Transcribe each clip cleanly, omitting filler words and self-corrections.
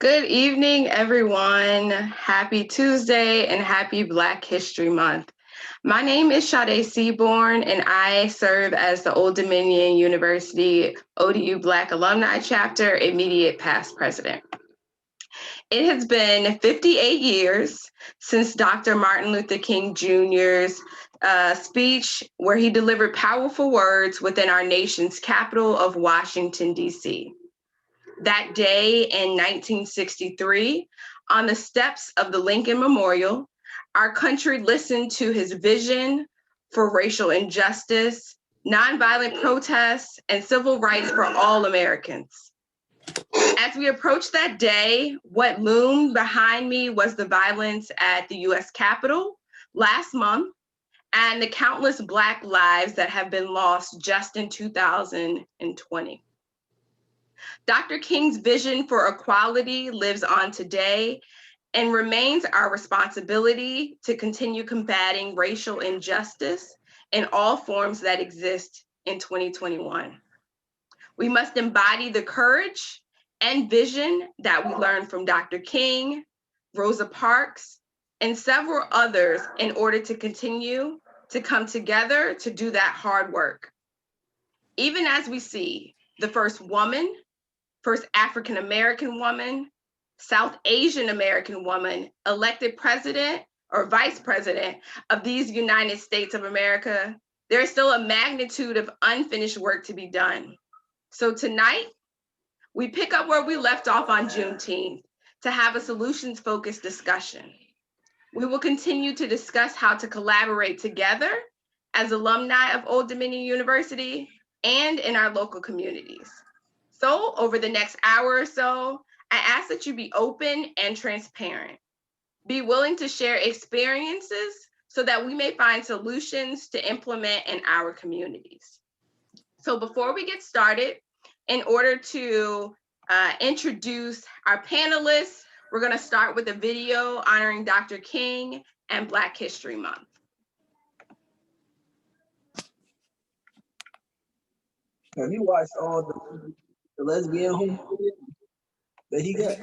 Good evening, everyone. Happy Tuesday and happy Black History Month. My name is Sade Seaborn, and I serve as the Old Dominion University ODU Black Alumni Chapter Immediate Past President. It has been 58 years since Dr. Martin Luther King Jr.'s speech, where he delivered powerful words within our nation's capital of Washington, D.C. That day in 1963, on the steps of the Lincoln Memorial, our country listened to his vision for racial injustice, nonviolent protests, and civil rights for all Americans. As we approached that day, what loomed behind me was the violence at the U.S. Capitol last month and the countless Black lives that have been lost just in 2020. Dr. King's vision for equality lives on today and remains our responsibility to continue combating racial injustice in all forms that exist in 2021. We must embody the courage and vision that we learned from Dr. King, Rosa Parks, and several others in order to continue to come together to do that hard work. Even as we see the first woman, first African-American woman, South Asian American woman elected president or vice president of these United States of America, there is still a magnitude of unfinished work to be done. So tonight, we pick up where we left off on Juneteenth to have a solutions-focused discussion. We will continue to discuss how to collaborate together as alumni of Old Dominion University and in our local communities. So over the next hour or so, I ask that you be open and transparent. Be willing to share experiences so that we may find solutions to implement in our communities. So before we get started, in order to introduce our panelists, we're gonna start with a video honoring Dr. King and Black History Month. Have you watched all the lesbian home that he got?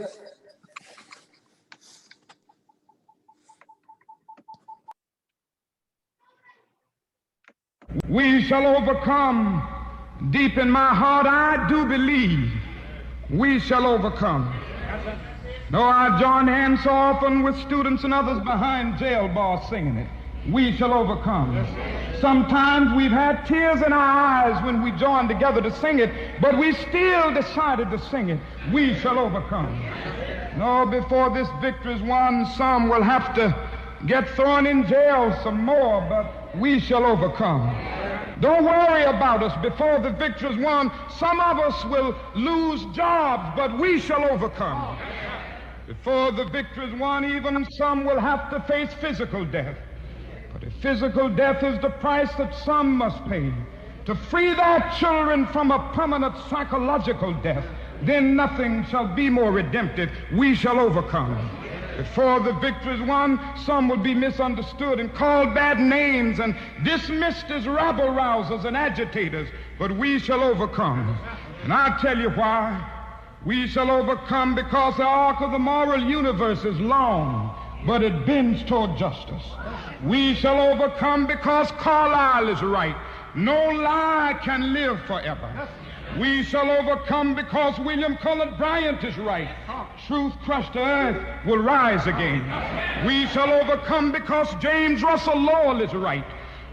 We shall overcome. Deep in my heart, I do believe we shall overcome. Though I join hands so often with students and others behind jail bars singing it, we shall overcome. Sometimes we've had tears in our eyes when we joined together to sing it, but we still decided to sing it. We shall overcome. No, before this victory is won, some will have to get thrown in jail some more, but we shall overcome. Don't worry about us. Before the victory is won, some of us will lose jobs, but we shall overcome. Before the victory is won, even some will have to face physical death. But if physical death is the price that some must pay to free their children from a permanent psychological death, then nothing shall be more redemptive. We shall overcome. Before the victory is won, some will be misunderstood and called bad names and dismissed as rabble-rousers and agitators, but we shall overcome. And I'll tell you why. We shall overcome because the arc of the moral universe is long, but it bends toward justice. We shall overcome because Carlyle is right. No lie can live forever. We shall overcome because William Cullen Bryant is right. Truth crushed to earth will rise again. We shall overcome because James Russell Lowell is right.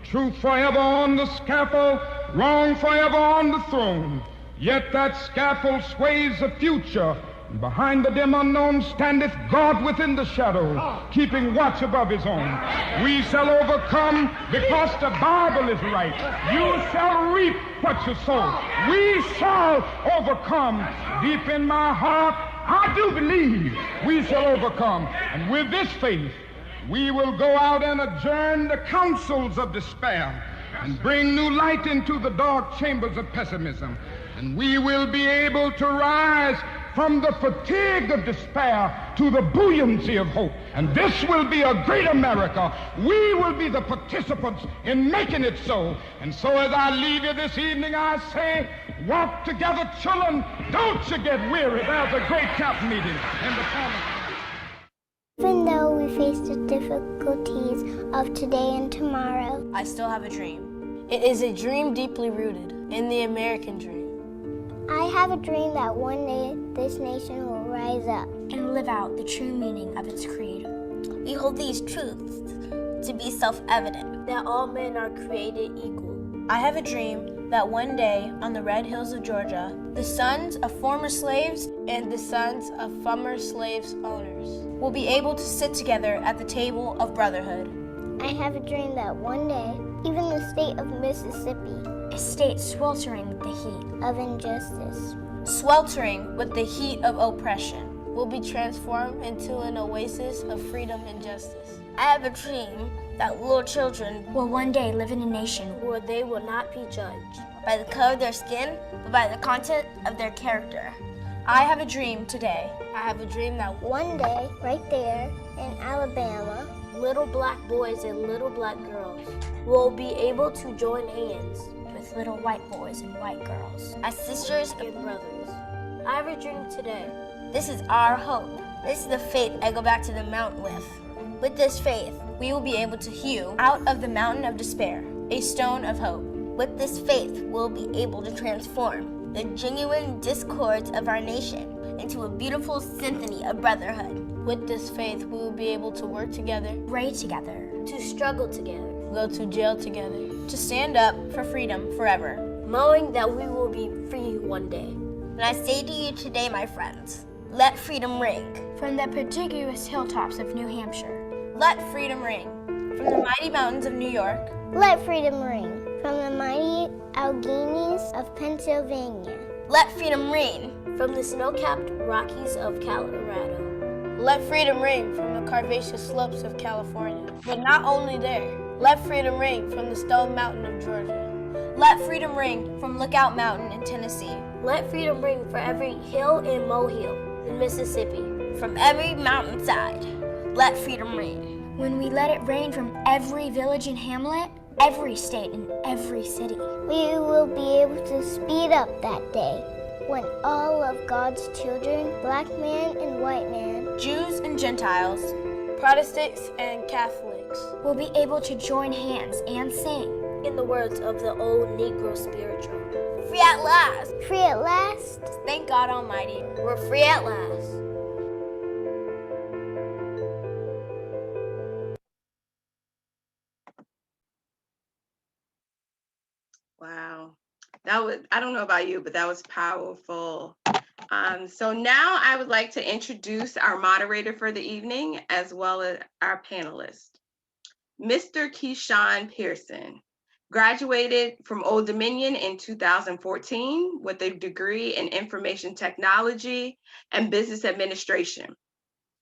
Truth forever on the scaffold, wrong forever on the throne. Yet that scaffold sways the future. Behind the dim unknown standeth God within the shadow, keeping watch above his own. We shall overcome because the Bible is right. You shall reap what you sow. We shall overcome. Deep in my heart, I do believe we shall overcome. And with this faith, we will go out and adjourn the councils of despair and bring new light into the dark chambers of pessimism. And we will be able to rise from the fatigue of despair to the buoyancy of hope. And this will be a great America. We will be the participants in making it so. And so as I leave you this evening, I say, walk together, children. Don't you get weary. There's a great camp meeting in the corner. Even though we face the difficulties of today and tomorrow, I still have a dream. It is a dream deeply rooted in the American dream. I have a dream that one day this nation will rise up and live out the true meaning of its creed. We hold these truths to be self-evident, that all men are created equal. I have a dream that one day on the red hills of Georgia, the sons of former slaves and the sons of former slaves owners will be able to sit together at the table of brotherhood. I have a dream that one day, even the state of Mississippi, a state sweltering with the heat of injustice, sweltering with the heat of oppression, will be transformed into an oasis of freedom and justice. I have a dream that little children will one day live in a nation where they will not be judged by the color of their skin, but by the content of their character. I have a dream today. I have a dream that one day, right there in Alabama, little black boys and little black girls will be able to join hands with little white boys and white girls as sisters and brothers. I have a dream today. This is our hope. This is the faith I go back to the mountain with. With this faith, we will be able to hew out of the mountain of despair a stone of hope. With this faith, we'll be able to transform the genuine discords of our nation into a beautiful symphony of brotherhood. With this faith, we will be able to work together, pray together, to struggle together, go to jail together, to stand up for freedom forever, knowing that we will be free one day. And I say to you today, my friends, let freedom ring. From the contiguous hilltops of New Hampshire, let freedom ring. From the mighty mountains of New York, let freedom ring. From the mighty Alleghenies of Pennsylvania, let freedom ring. From the snow-capped Rockies of Colorado, let freedom ring. From the Carvaceous slopes of California, but not only there, let freedom ring. From the Stone Mountain of Georgia, let freedom ring. From Lookout Mountain in Tennessee, let freedom ring. For every hill and molehill in Mississippi, from every mountainside, let freedom ring. When we let it rain from every village and hamlet, every state and every city, we will be able to speed up that day when all of God's children, black man and white man, Jews and Gentiles, Protestants and Catholics, will be able to join hands and sing, in the words of the old Negro spiritual, free at last. Free at last. Thank God Almighty, we're free at last. Wow. That was, I don't know about you, but that was powerful. So now I would like to introduce our moderator for the evening, as well as our panelists. Mr. Keyshawn Pearson graduated from Old Dominion in 2014 with a degree in information technology and business administration.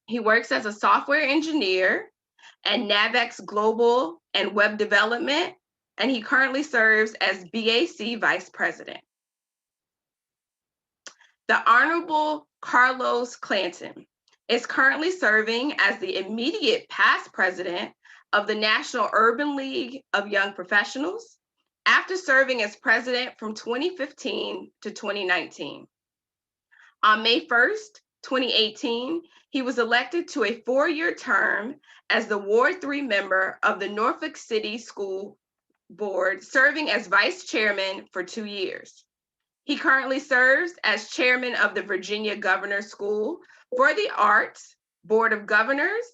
He works as a software engineer at Navex Global and Web Development, and he currently serves as BAC Vice President. The Honorable Carlos Clanton is currently serving as the immediate past president of the National Urban League of Young Professionals after serving as president from 2015 to 2019. On May 1st, 2018, he was elected to a 4-year term as the Ward 3 member of the Norfolk City School Board, serving as vice chairman for 2 years. He currently serves as chairman of the Virginia Governor's School for the Arts Board of Governors,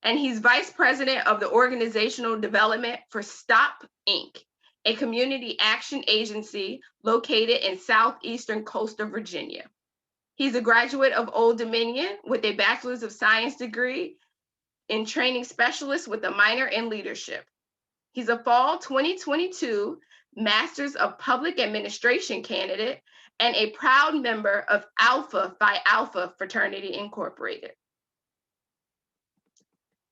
and he's vice president of the organizational development for STOP Inc., a community action agency located in southeastern coastal Virginia. He's a graduate of Old Dominion with a Bachelor's of Science degree in training specialist with a minor in leadership. He's a fall 2022 Masters of Public Administration candidate and a proud member of Alpha Phi Alpha Fraternity Incorporated.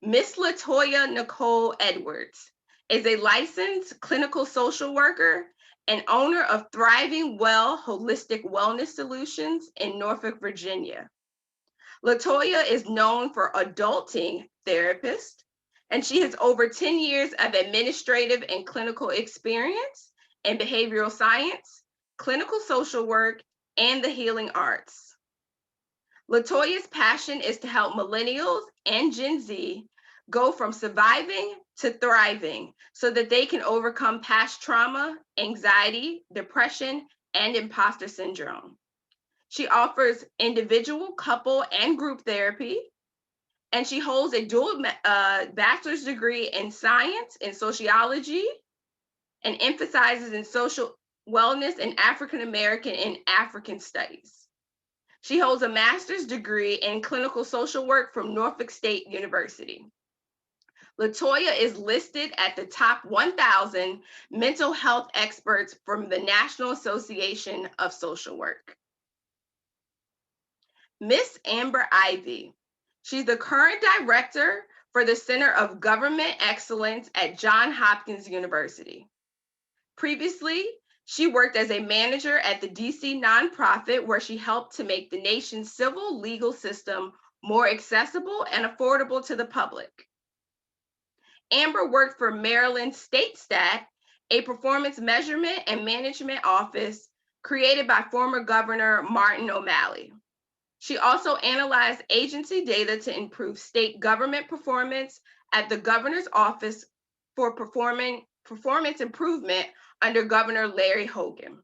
Miss LaToya Nicole Edwards is a licensed clinical social worker and owner of Thriving Well Holistic Wellness Solutions in Norfolk, Virginia. LaToya is known for adulting therapist, and she has over 10 years of administrative and clinical experience in behavioral science, clinical social work, and the healing arts. LaToya's passion is to help millennials and Gen Z go from surviving to thriving so that they can overcome past trauma, anxiety, depression, and imposter syndrome. She offers individual, couple, and group therapy, and she holds a dual bachelor's degree in science and sociology and emphasizes in social wellness and African American and African studies. She holds a master's degree in clinical social work from Norfolk State University. LaToya is listed at the top 1,000 mental health experts from the National Association of Social Work. Miss Amber Ivy. She's the current director for the Center of Government Excellence at Johns Hopkins University. Previously, she worked as a manager at the DC nonprofit where she helped to make the nation's civil legal system more accessible and affordable to the public. Amber worked for Maryland State Stat, a performance measurement and management office created by former Governor Martin O'Malley. She also analyzed agency data to improve state government performance at the governor's office for performance improvement under Governor Larry Hogan.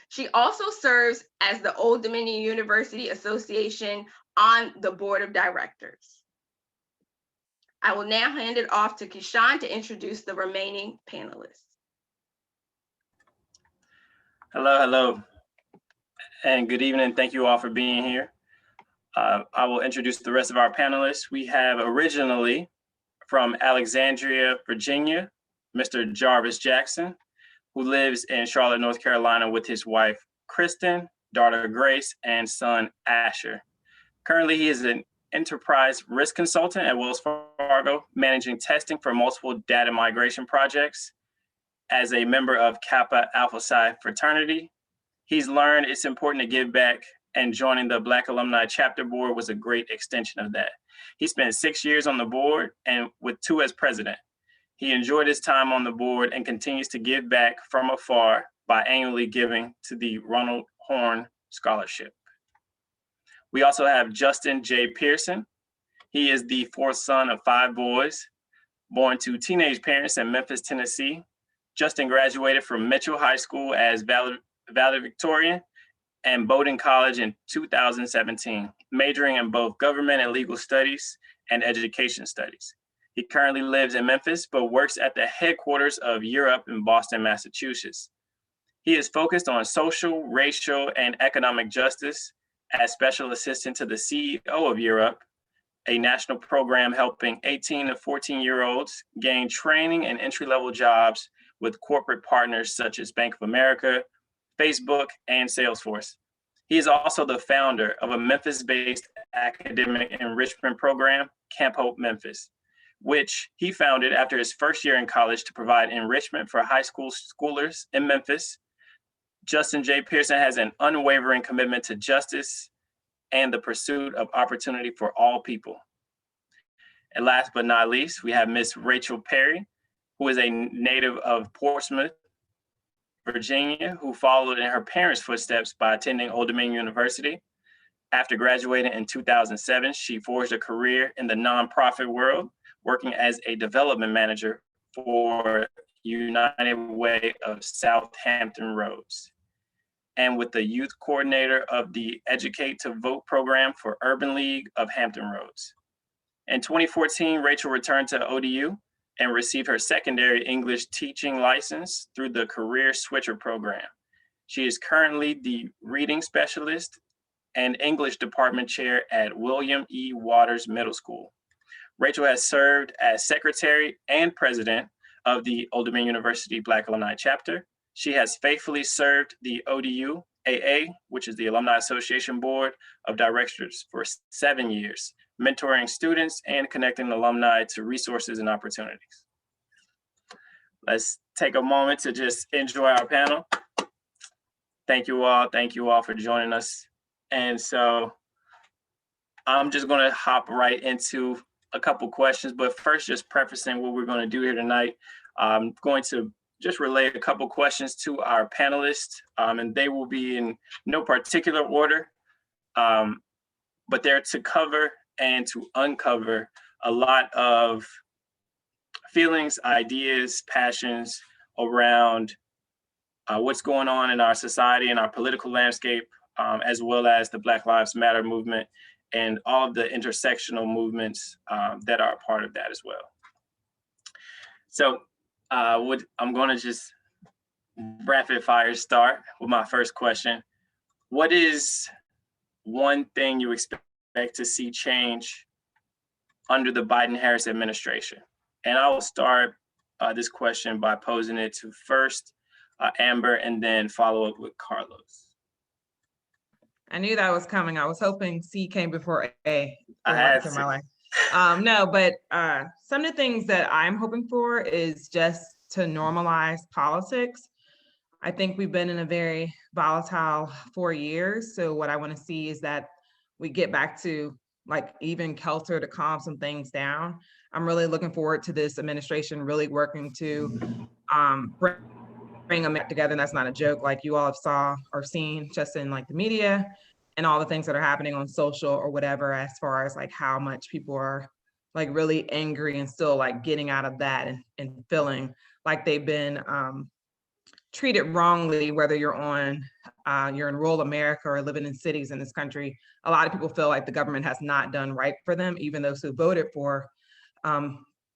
She also serves as the Old Dominion University Association on the board of directors. I will now hand it off to Kishan to introduce the remaining panelists. Hello, and good evening. Thank you all for being here. I will introduce the rest of our panelists. We have originally from Alexandria, Virginia, Mr. Jarvis Jackson, who lives in Charlotte, North Carolina with his wife, Kristen, daughter, Grace, and son, Asher. Currently, he is an enterprise risk consultant at Wells Fargo, managing testing for multiple data migration projects. As a member of Kappa Alpha Psi fraternity, he's learned it's important to give back, and joining the Black Alumni Chapter Board was a great extension of that. He spent 6 years on the board and with 2 as president. He enjoyed his time on the board and continues to give back from afar by annually giving to the Ronald Horn Scholarship. We also have Justin J. Pearson. He is the 4th son of 5 boys, born to teenage parents in Memphis, Tennessee. Justin graduated from Mitchell High School as valedictorian and Bowdoin College in 2017, majoring in both government and legal studies and education studies. He currently lives in Memphis, but works at the headquarters of Europe in Boston, Massachusetts. He is focused on social, racial, and economic justice as special assistant to the CEO of Europe, a national program helping 18 to 14-year-olds gain training and entry-level jobs with corporate partners such as Bank of America, Facebook, and Salesforce. He is also the founder of a Memphis-based academic enrichment program, Camp Hope Memphis, which he founded after his first year in college to provide enrichment for high school schoolers in Memphis. Justin J. Pearson has an unwavering commitment to justice and the pursuit of opportunity for all people. And last but not least, we have Miss Rachel Perry, who is a native of Portsmouth, Virginia, who followed in her parents' footsteps by attending Old Dominion University. After graduating in 2007, she forged a career in the nonprofit world, working as a development manager for United Way of Southampton Roads, and with the youth coordinator of the Educate to Vote program for Urban League of Hampton Roads. In 2014, Rachel returned to ODU and received her secondary English teaching license through the Career Switcher program. She is currently the reading specialist and English department chair at William E. Waters Middle School. Rachel has served as secretary and president of the Old Dominion University Black Alumni Chapter. She has faithfully served the ODU AA, which is the Alumni Association Board of Directors, for 7 years, mentoring students and connecting alumni to resources and opportunities. Let's take a moment to just enjoy our panel. Thank you all for joining us. And so I'm just gonna hop right into a couple questions, but first just prefacing what we're gonna do here tonight. I'm going to just relay a couple questions to our panelists, and they will be in no particular order, but they're to cover and to uncover a lot of feelings, ideas, passions around what's going on in our society and our political landscape, as well as the Black Lives Matter movement and all of the intersectional movements that are a part of that as well. So I'm going to just rapid fire start with my first question. What is one thing you expect to see change under the Biden-Harris administration? And I will start this question by posing it to first Amber and then follow up with Carlos. I knew that was coming. I was hoping C came before A. I had in to. my life. No, but some of the things that I'm hoping for is just to normalize politics. I think we've been in a very volatile 4 years. So what I want to see is that we get back to like even Kelter to calm some things down. I'm really looking forward to this administration really working to bring them back together. And that's not a joke, like you all have saw or seen just in like the media and all the things that are happening on social or whatever, as far as like how much people are like really angry and still like getting out of that and feeling like they've been treated wrongly, whether you're in rural America or living in cities in this country. A lot of people feel like the government has not done right for them, even those who voted for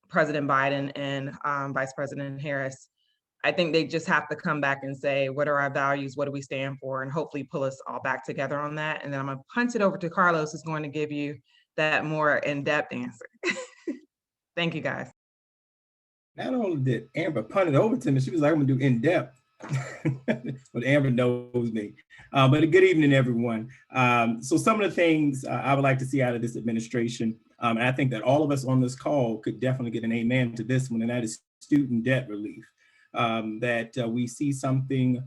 President Biden and Vice President Harris. I think they just have to come back and say, what are our values? What do we stand for? And hopefully pull us all back together on that. And then I'm gonna punt it over to Carlos, who's going to give you that more in-depth answer. Thank you, guys. Not only did Amber punt it over to me, she was like, I'm gonna do in-depth. But Amber knows me. But a good evening, everyone. So some of the things I would like to see out of this administration, and I think that all of us on this call could definitely get an amen to this one, and that is student debt relief. That we see something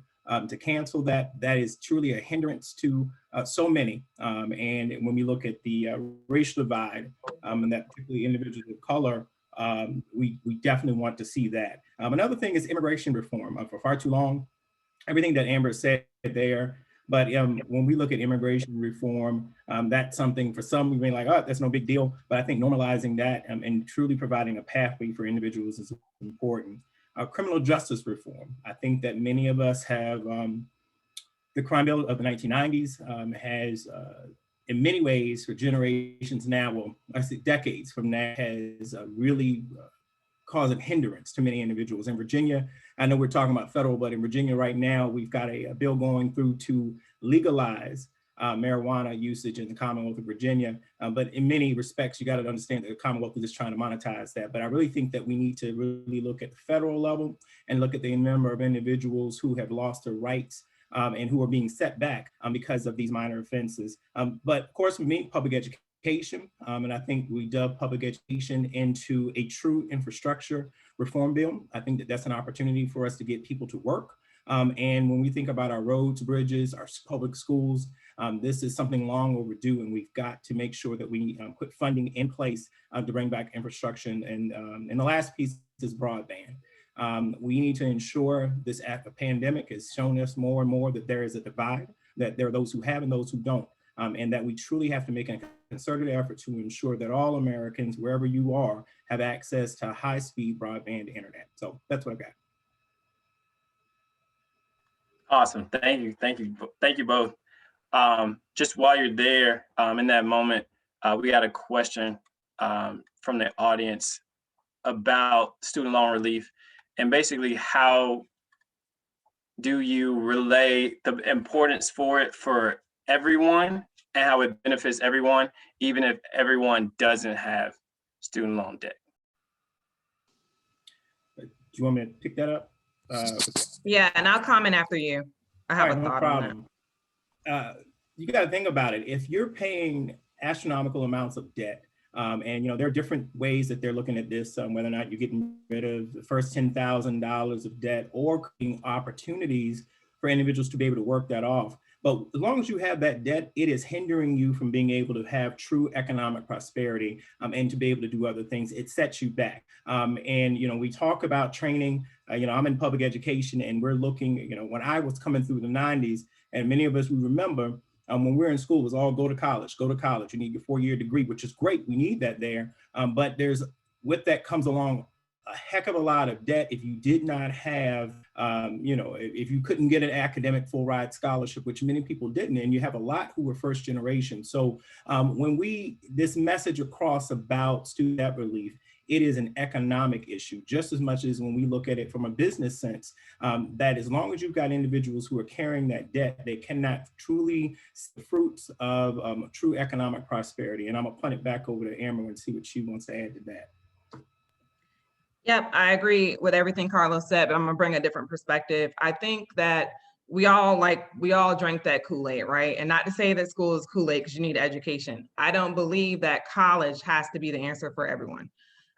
to cancel that is truly a hindrance to so many. And when we look at the racial divide, and that particularly individuals of color, we definitely want to see that. Another thing is immigration reform. For far too long, everything that Amber said there, but when we look at immigration reform, that's something for some, we may like, oh, that's no big deal. But I think normalizing that and truly providing a pathway for individuals is important. Criminal justice reform. I think that many of us have, the crime bill of the 1990s has, in many ways, for generations now, well, I say decades from now, has really caused a hindrance to many individuals. In Virginia, I know we're talking about federal, but in Virginia right now, we've got a bill going through to legalize marijuana usage in the Commonwealth of Virginia. But in many respects, you got to understand that the Commonwealth is just trying to monetize that. But I really think that we need to really look at the federal level and look at the number of individuals who have lost their rights and who are being set back because of these minor offenses. But of course, we need public education. And I think we dub public education into a true infrastructure reform bill. I think that that's an opportunity for us to get people to work. And when we think about our roads, bridges, our public schools, this is something long overdue, and we've got to make sure that we put funding in place to bring back infrastructure. And the last piece is broadband. We need to ensure this pandemic has shown us more and more that there is a divide, that there are those who have and those who don't, and that we truly have to make a concerted effort to ensure that all Americans, wherever you are, have access to high-speed broadband internet. So that's what I've got. Awesome. Thank you both. Just while you're there, in that moment, we got a question from the audience about student loan relief, and basically how do you relay the importance for it for everyone and how it benefits everyone, even if everyone doesn't have student loan debt? Do you want me to pick that up? Yeah, and I'll comment after you. I have a thought on that. You got to think about it. If you're paying astronomical amounts of debt, And, there are different ways that they're looking at this, whether or not you're getting rid of the first $10,000 of debt or creating opportunities for individuals to be able to work that off. But as long as you have that debt, it is hindering you from being able to have true economic prosperity and to be able to do other things. It sets you back. And, we talk about training. I'm in public education, and we're looking, when I was coming through the 90s, and many of us, we remember when we're in school, it was all go to college. You need your 4-year degree, which is great. We need that there. But with that comes along a heck of a lot of debt if you did not have, if you couldn't get an academic full ride scholarship, which many people didn't, and you have a lot who were first generation. So when this message across about student debt relief, it is an economic issue just as much as when we look at it from a business sense, that as long as you've got individuals who are carrying that debt, they cannot truly see the fruits of true economic prosperity. And I'm gonna punt it back over to Amber and see what she wants to add to that. Yep, I agree with everything Carlos said, but I'm gonna bring a different perspective. I think that we all drank that Kool-Aid, right? And not to say that school is Kool-Aid because you need education. I don't believe that college has to be the answer for everyone.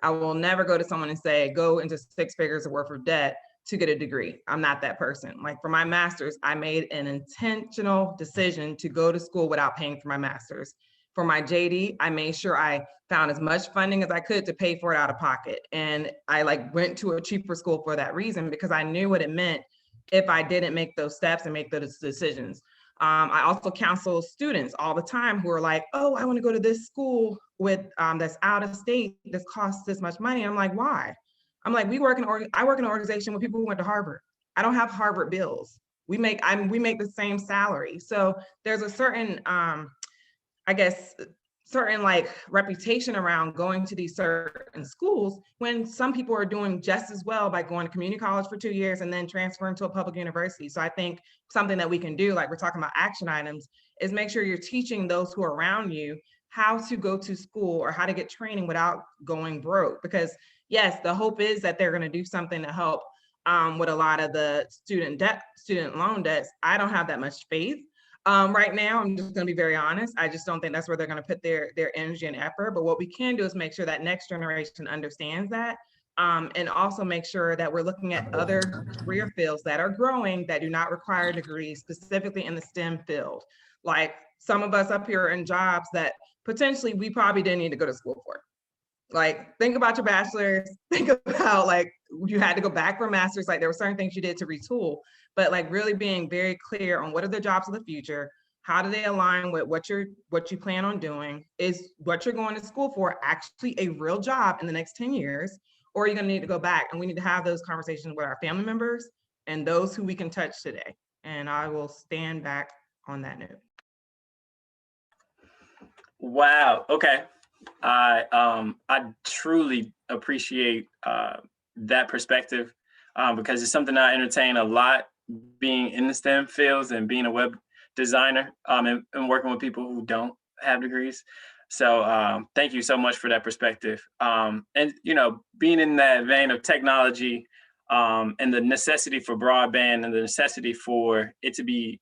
I will never go to someone and say, go into 6 figures worth of debt to get a degree. I'm not that person. Like for my master's, I made an intentional decision to go to school without paying for my master's. For my JD, I made sure I found as much funding as I could to pay for it out of pocket. And I went to a cheaper school for that reason, because I knew what it meant if I didn't make those steps and make those decisions. I also counsel students all the time who are like, oh, I want to go to this school with that's out of state, this costs this much money. I'm like, why? I'm like, I work in an organization with people who went to Harvard. I don't have Harvard bills. We make the same salary. So there's a certain, certain reputation around going to these certain schools when some people are doing just as well by going to community college for 2 years and then transferring to a public university. So I think something that we can do, like we're talking about action items, is make sure you're teaching those who are around you how to go to school or how to get training without going broke. Because yes, the hope is that they're going to do something to help with a lot of the student loan debts. I don't have that much faith. Right now, I'm just going to be very honest. I just don't think that's where they're going to put their energy and effort. But what we can do is make sure that next generation understands that, and also make sure that we're looking at other career fields that are growing that do not require degrees, specifically in the STEM field. Like some of us up here are in jobs that potentially we probably didn't need to go to school for. Like, think about your bachelor's, think about you had to go back for a master's, there were certain things you did to retool, but really being very clear on what are the jobs of the future, how do they align with what you plan on doing, is what you're going to school for actually a real job in the next 10 years, or are you gonna need to go back? And we need to have those conversations with our family members and those who we can touch today. And I will stand back on that note. Wow, okay. I truly appreciate that perspective because it's something I entertain a lot, being in the STEM fields and being a web designer and working with people who don't have degrees. So thank you so much for that perspective. And being in that vein of technology and the necessity for broadband and the necessity for it to be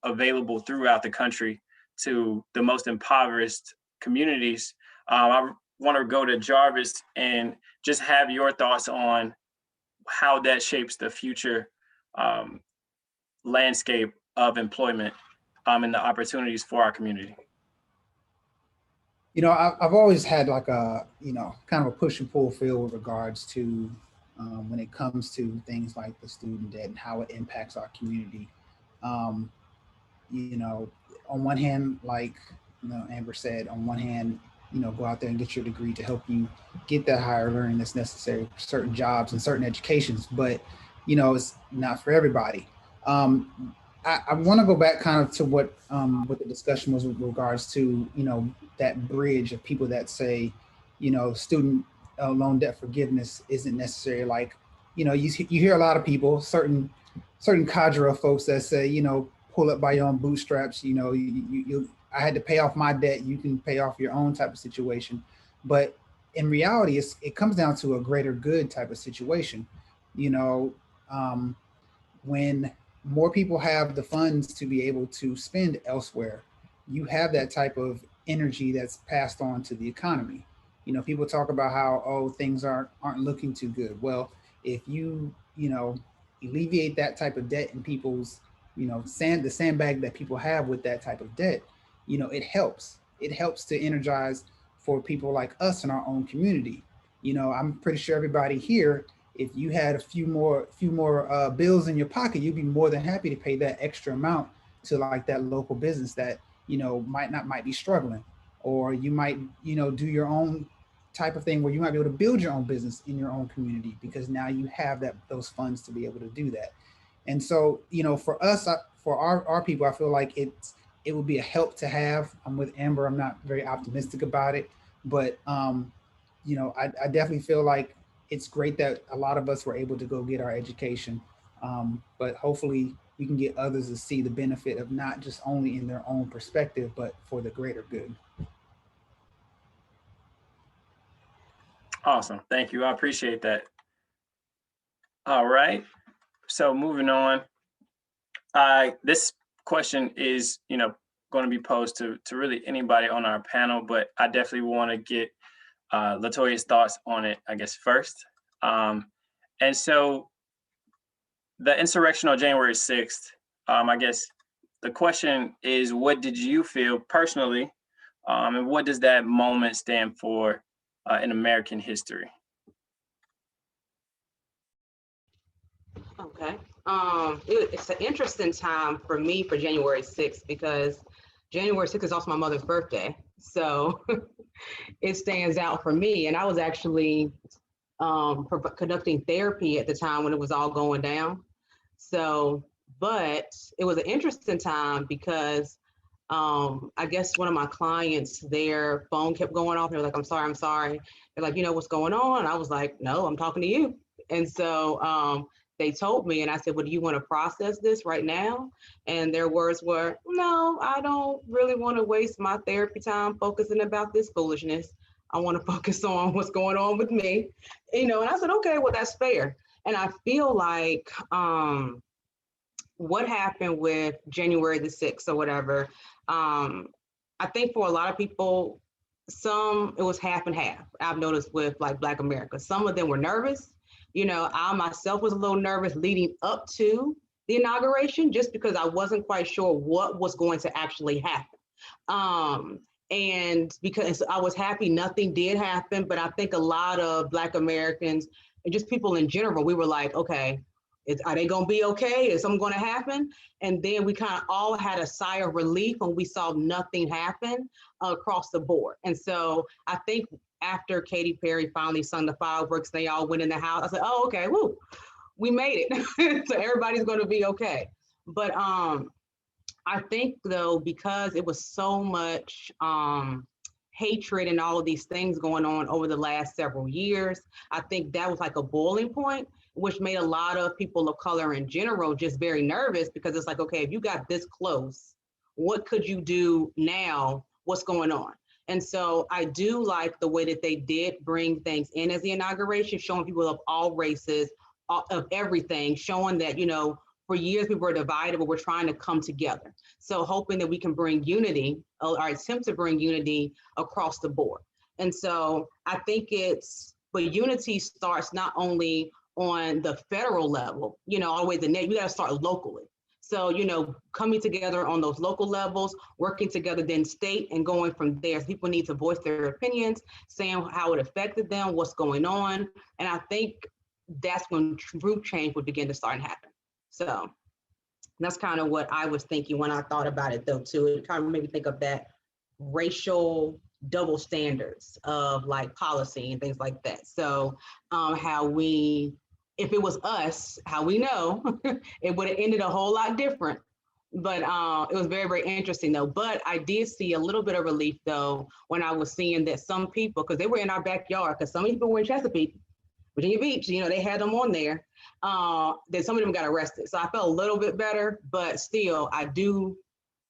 available throughout the country to the most impoverished communities. I want to go to Jarvis and just have your thoughts on how that shapes the future landscape of employment and the opportunities for our community. I've always had kind of a push and pull feel with regards to when it comes to things like the student debt and how it impacts our community. On one hand, Amber said, on one hand, go out there and get your degree to help you get that higher learning that's necessary for certain jobs and certain educations, but it's not for everybody. I want to go back kind of to what the discussion was with regards to that bridge of people that say student loan debt forgiveness isn't necessary. You hear a lot of people, certain cadre of folks that say pull up by your own bootstraps. I had to pay off my debt, you can pay off your own type of situation. But in reality, it comes down to a greater good type of situation. When more people have the funds to be able to spend elsewhere, you have that type of energy that's passed on to the economy. You know, people talk about how, oh, things aren't looking too good. Well, if you know, alleviate that type of debt in people's, you know, the sandbag that people have with that type of debt, you know, it helps. It helps to energize for people like us in our own community. You know, I'm pretty sure everybody here, if you had a few more bills in your pocket, you'd be more than happy to pay that extra amount to like that local business that, you know, might be struggling, or you might, you know, do your own type of thing where you might be able to build your own business in your own community because now you have those funds to be able to do that. And so, you know, for us, for our people, I feel like it would be a help to have. I'm with Amber. I'm not very optimistic about it, but you know, I definitely feel like it's great that a lot of us were able to go get our education, but hopefully we can get others to see the benefit of not just only in their own perspective, but for the greater good. Awesome. Thank you. I appreciate that. All right. So moving on. This question is, you know, going to be posed to really anybody on our panel, but I definitely want to get Latoya's thoughts on it, I guess, first. And so the insurrection on January 6th, I guess the question is, what did you feel personally, and what does that moment stand for in American history? Okay. It's an interesting time for me for January 6th because January 6th is also my mother's birthday. So it stands out for me. And I was actually conducting therapy at the time when it was all going down. So, but it was an interesting time because I guess one of my clients, their phone kept going off. They were like, I'm sorry. They're like, you know what's going on? And I was like, no, I'm talking to you. And so they told me, and I said, well, do you want to process this right now? And their words were, no, I don't really want to waste my therapy time focusing about this foolishness. I want to focus on what's going on with me, you know. And I said, okay, well, that's fair. And I feel like what happened with January the 6th or whatever, I think for a lot of people, it was half and half. I've noticed with like Black America, some of them were nervous. You know, I myself was a little nervous leading up to the inauguration just because I wasn't quite sure what was going to actually happen. And because I was happy nothing did happen, but I think a lot of Black Americans and just people in general, we were like, okay, are they going to be okay? Is something going to happen? And then we kind of all had a sigh of relief when we saw nothing happen across the board. And so I think after Katy Perry finally sung the fireworks, they all went in the house. I said, oh, okay, woo, we made it. So everybody's going to be okay. But I think though, because it was so much hatred and all of these things going on over the last several years, I think that was like a boiling point, which made a lot of people of color in general just very nervous because it's like, okay, if you got this close, what could you do now? What's going on? And so I do like the way that they did bring things in as the inauguration, showing people of all races, of everything, showing that, you know, for years we were divided, but we're trying to come together. So hoping that we can bring unity, or attempt to bring unity across the board. And so I think but unity starts not only on the federal level, you know, all the way to you got to start locally. So, you know, coming together on those local levels, working together, then state, and going from there. People need to voice their opinions, saying how it affected them, what's going on. And I think that's when true change would begin to start and happen. So that's kind of what I was thinking when I thought about it, though, too. It kind of made me think of that racial double standards of like policy and things like that. So if it was us, how we know, it would have ended a whole lot different. But it was very, very interesting, though. But I did see a little bit of relief, though, when I was seeing that some people, because they were in our backyard, because some people were in Chesapeake, Virginia Beach, you know, they had them on there, that some of them got arrested. So I felt a little bit better, but still, I do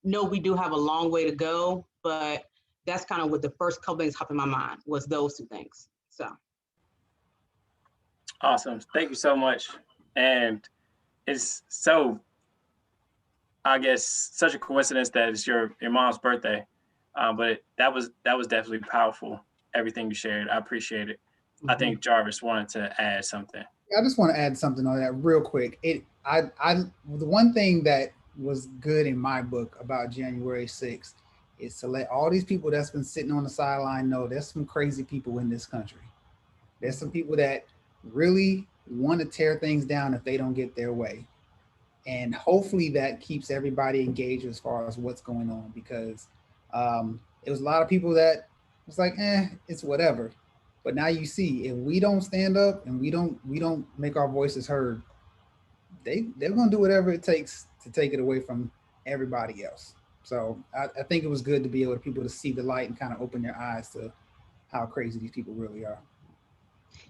know we do have a long way to go. But that's kind of what the first couple things popped in my mind was those two things. So. Awesome. Thank you so much. And it's so, I guess, such a coincidence that it's your mom's birthday. But that was definitely powerful. Everything you shared, I appreciate it. I Mhm. think Jarvis wanted to add something. I just want to add something on that real quick. The one thing that was good in my book about January 6th is to let all these people that's been sitting on the sideline know there's some crazy people in this country. There's some people that really want to tear things down if they don't get their way. And hopefully that keeps everybody engaged as far as what's going on, because it was a lot of people that was like, it's whatever. But now you see, if we don't stand up and we don't make our voices heard, they're gonna do whatever it takes to take it away from everybody else. So I think it was good to be able to people to see the light and kind of open their eyes to how crazy these people really are.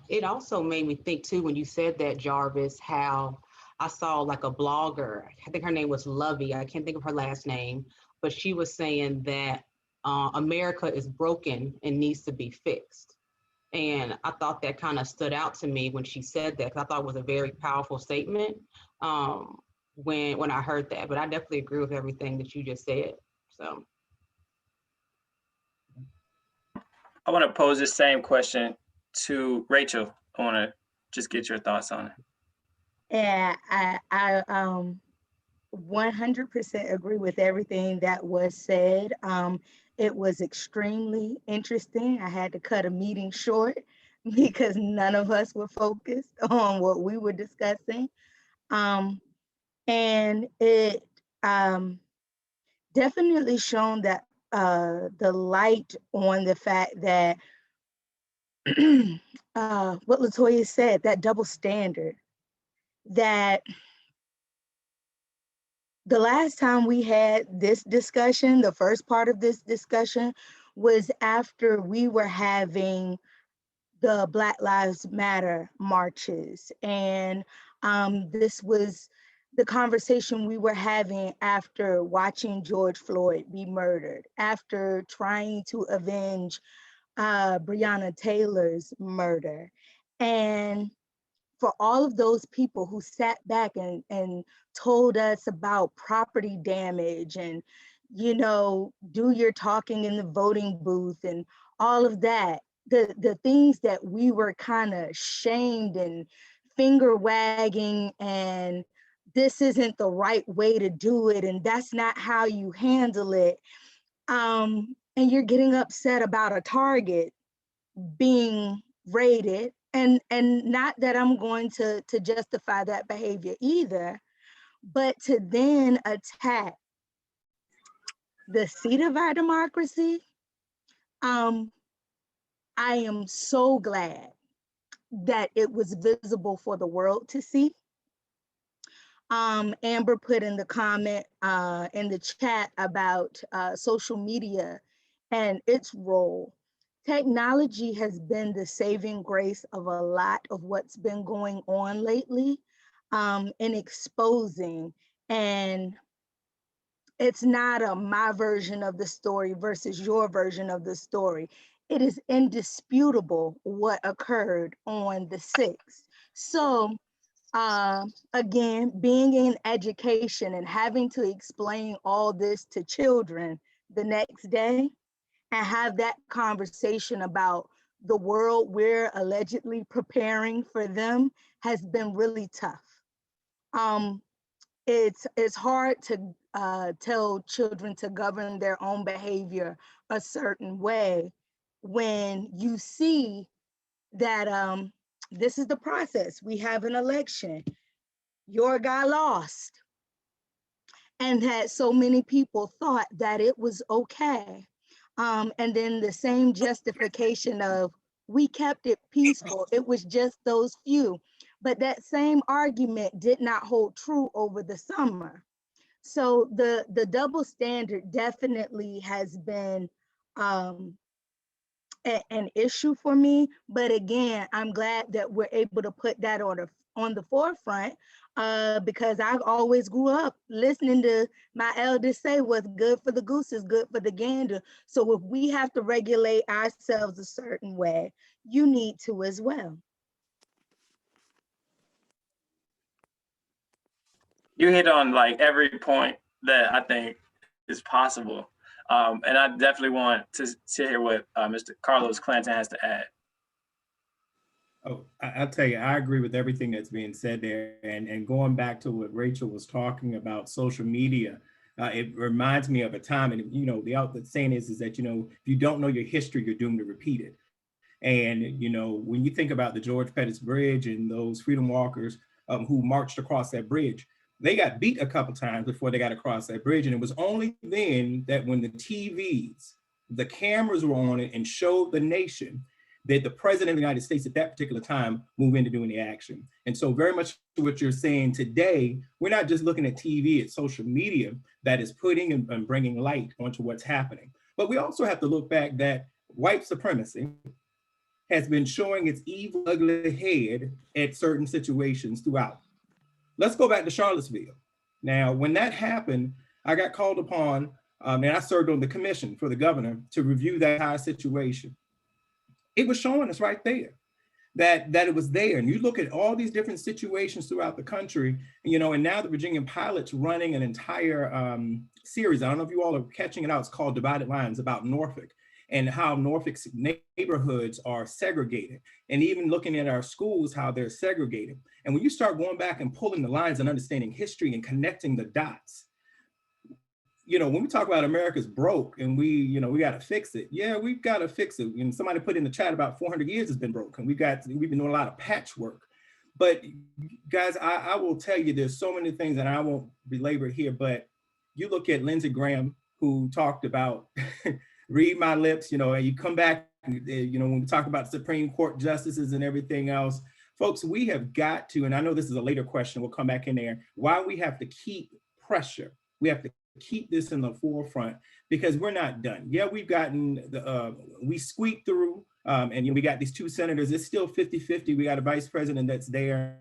It also made me think too, when you said that, Jarvis, how I saw like a blogger, I think her name was Lovey, I can't think of her last name, but she was saying that America is broken and needs to be fixed. And I thought that kind of stood out to me when she said that, because I thought it was a very powerful statement when I heard that. But I definitely agree with everything that you just said. So I want to pose this same question to Rachel. I want to just get your thoughts on it. Yeah, I 100% agree with everything that was said. It was extremely interesting. I had to cut a meeting short because none of us were focused on what we were discussing. And it definitely shown that the light on the fact that what Latoya said, that double standard, that the last time we had this discussion, the first part of this discussion, was after we were having the Black Lives Matter marches. And this was the conversation we were having after watching George Floyd be murdered, after trying to avenge Breonna Taylor's murder. And for all of those people who sat back and told us about property damage and, you know, do your talking in the voting booth and all of that, the things that we were kind of shamed and finger wagging and this isn't the right way to do it and that's not how you handle it. And you're getting upset about a target being rated, and not that I'm going to justify that behavior either, but to then attack the seat of our democracy. I am so glad that it was visible for the world to see. Amber put in the comment in the chat about social media and its role. Technology has been the saving grace of a lot of what's been going on lately in exposing. And it's not my version of the story versus your version of the story. It is indisputable what occurred on the 6th. So again, being in education and having to explain all this to children the next day and have that conversation about the world we're allegedly preparing for them has been really tough. It's hard to tell children to govern their own behavior a certain way when you see that this is the process. We have an election. Your guy lost. And that so many people thought that it was okay. And then the same justification of we kept it peaceful, it was just those few. But that same argument did not hold true over the summer. So the double standard definitely has been an issue for me. But again, I'm glad that we're able to put that on the forefront because I always grew up listening to my elders say what's good for the goose is good for the gander. So if we have to regulate ourselves a certain way, you need to as well. You hit on like every point that I think is possible. And I definitely want to hear what Mr. Carlos Clanton has to add. Oh, I'll tell you, I agree with everything that's being said there. And going back to what Rachel was talking about, social media, it reminds me of a time, and the saying is that, if you don't know your history, you're doomed to repeat it. And, when you think about the George Pettis Bridge and those freedom walkers who marched across that bridge, they got beat a couple times before they got across that bridge. And it was only then that when the TVs, the cameras were on it and showed the nation that the president of the United States at that particular time moved into doing the action. And so very much what you're saying today, we're not just looking at TV, it's social media that is putting and bringing light onto what's happening. But we also have to look back that white supremacy has been showing its evil, ugly head at certain situations throughout. Let's go back to Charlottesville. Now, when that happened, I got called upon, and I served on the commission for the governor to review that entire situation. It was showing us right there that it was there. And you look at all these different situations throughout the country, and now the Virginia Pilot's running an entire series. I don't know if you all are catching it out. It's called Divided Lines, about Norfolk and how Norfolk's neighborhoods are segregated. And even looking at our schools, how they're segregated. And when you start going back and pulling the lines and understanding history and connecting the dots, when we talk about America's broke and we got to fix it. Yeah, we've got to fix it. And somebody put in the chat about 400 years has been broke, and we've been doing a lot of patchwork. But guys, I will tell you, there's so many things, and I won't belabor it here, but you look at Lindsey Graham, who talked about read my lips, and you come back, when we talk about Supreme Court justices and everything else, folks, we have got to, and I know this is a later question, we'll come back in there, why we have to keep pressure. We have to keep this in the forefront because we're not done. Yeah, we've gotten, we squeaked through, and we got these two senators. It's still 50-50. We got a vice president that's there.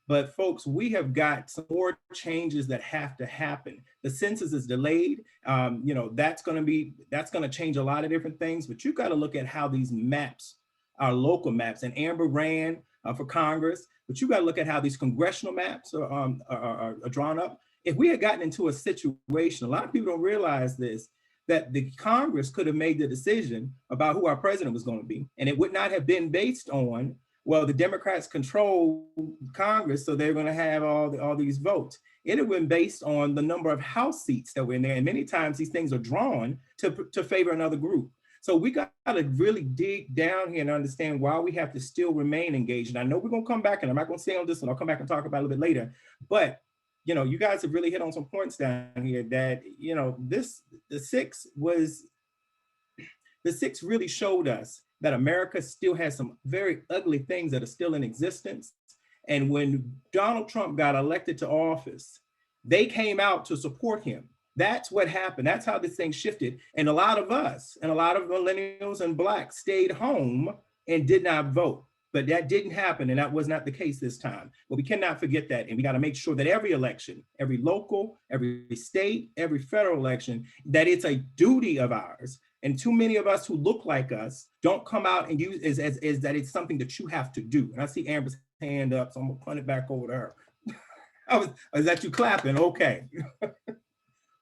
But folks, we have got some more changes that have to happen. The census is delayed. That's going to change a lot of different things, but you've got to look at how these maps, our local maps, and Amber ran for Congress, but you got to look at how these congressional maps are drawn up. If we had gotten into a situation, a lot of people don't realize this, that the Congress could have made the decision about who our president was going to be. And it would not have been based on, well, the Democrats control Congress, so they're going to have all these votes. It would have been based on the number of House seats that were in there. And many times these things are drawn to favor another group. So we got to really dig down here and understand why we have to still remain engaged. And I know we're going to come back, and I'm not going to stay on this one. I'll come back and talk about it a little bit later. But you guys have really hit on some points down here that, the six really showed us that America still has some very ugly things that are still in existence. And when Donald Trump got elected to office, they came out to support him. That's what happened. That's how this thing shifted. And a lot of us and a lot of millennials and Blacks stayed home and did not vote. But that didn't happen, and that was not the case this time. But we cannot forget that, and we got to make sure that every election, every local, every state, every federal election, that it's a duty of ours. And too many of us who look like us don't come out and use as that it's something that you have to do. And I see Amber's hand up, so I'm gonna punt it back over to her. Is that you clapping? Okay.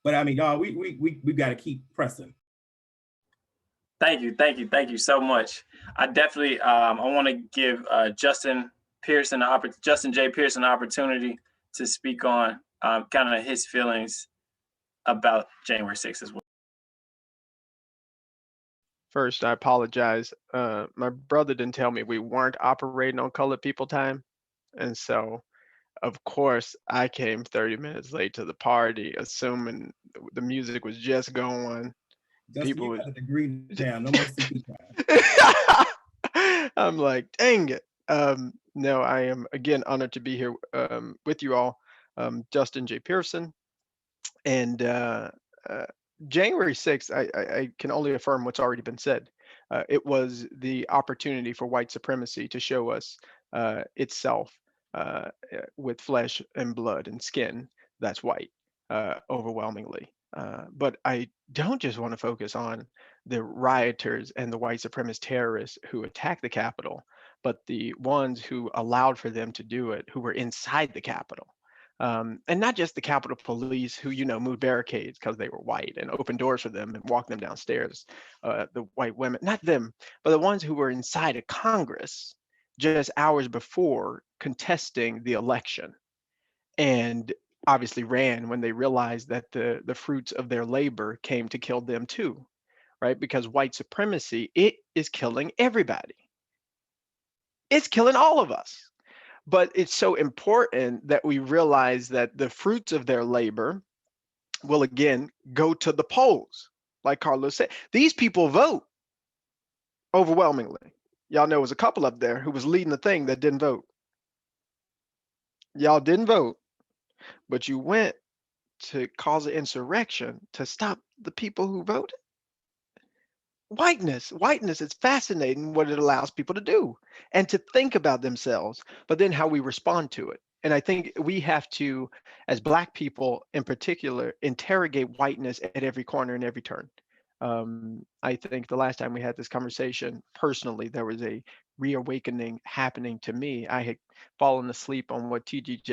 But I mean, y'all, we got to keep pressing. Thank you so much. I definitely, I want to give Justin J. Pearson an opportunity to speak on kind of his feelings about January 6th as well. First, I apologize. My brother didn't tell me we weren't operating on colored people time. And so, of course, I came 30 minutes late to the party, assuming the music was just going. Justin, People you would got a degree down. No more CP time. I'm like, dang it. No, I am again honored to be here with you all. Justin J. Pearson. And January 6th, I can only affirm what's already been said. It was the opportunity for white supremacy to show us itself with flesh and blood and skin that's white, overwhelmingly. But I don't just want to focus on the rioters and the white supremacist terrorists who attacked the Capitol, but the ones who allowed for them to do it, who were inside the Capitol. And not just the Capitol Police who, moved barricades because they were white and opened doors for them and walked them downstairs, the white women, not them, but the ones who were inside of Congress just hours before contesting the election, and obviously ran when they realized that the fruits of their labor came to kill them too, right? Because white supremacy, it is killing everybody. It's killing all of us. But it's so important that we realize that the fruits of their labor will again go to the polls. Like Carlos said, these people vote overwhelmingly. Y'all know, it was a couple up there who was leading the thing that didn't vote. Y'all didn't vote, but you went to cause an insurrection to stop the people who voted. Whiteness, it's fascinating what it allows people to do and to think about themselves, but then how we respond to it. And I think we have to, as Black people in particular, interrogate whiteness at every corner and every turn. I think the last time we had this conversation, personally, there was a reawakening happening to me. I had fallen asleep on what TD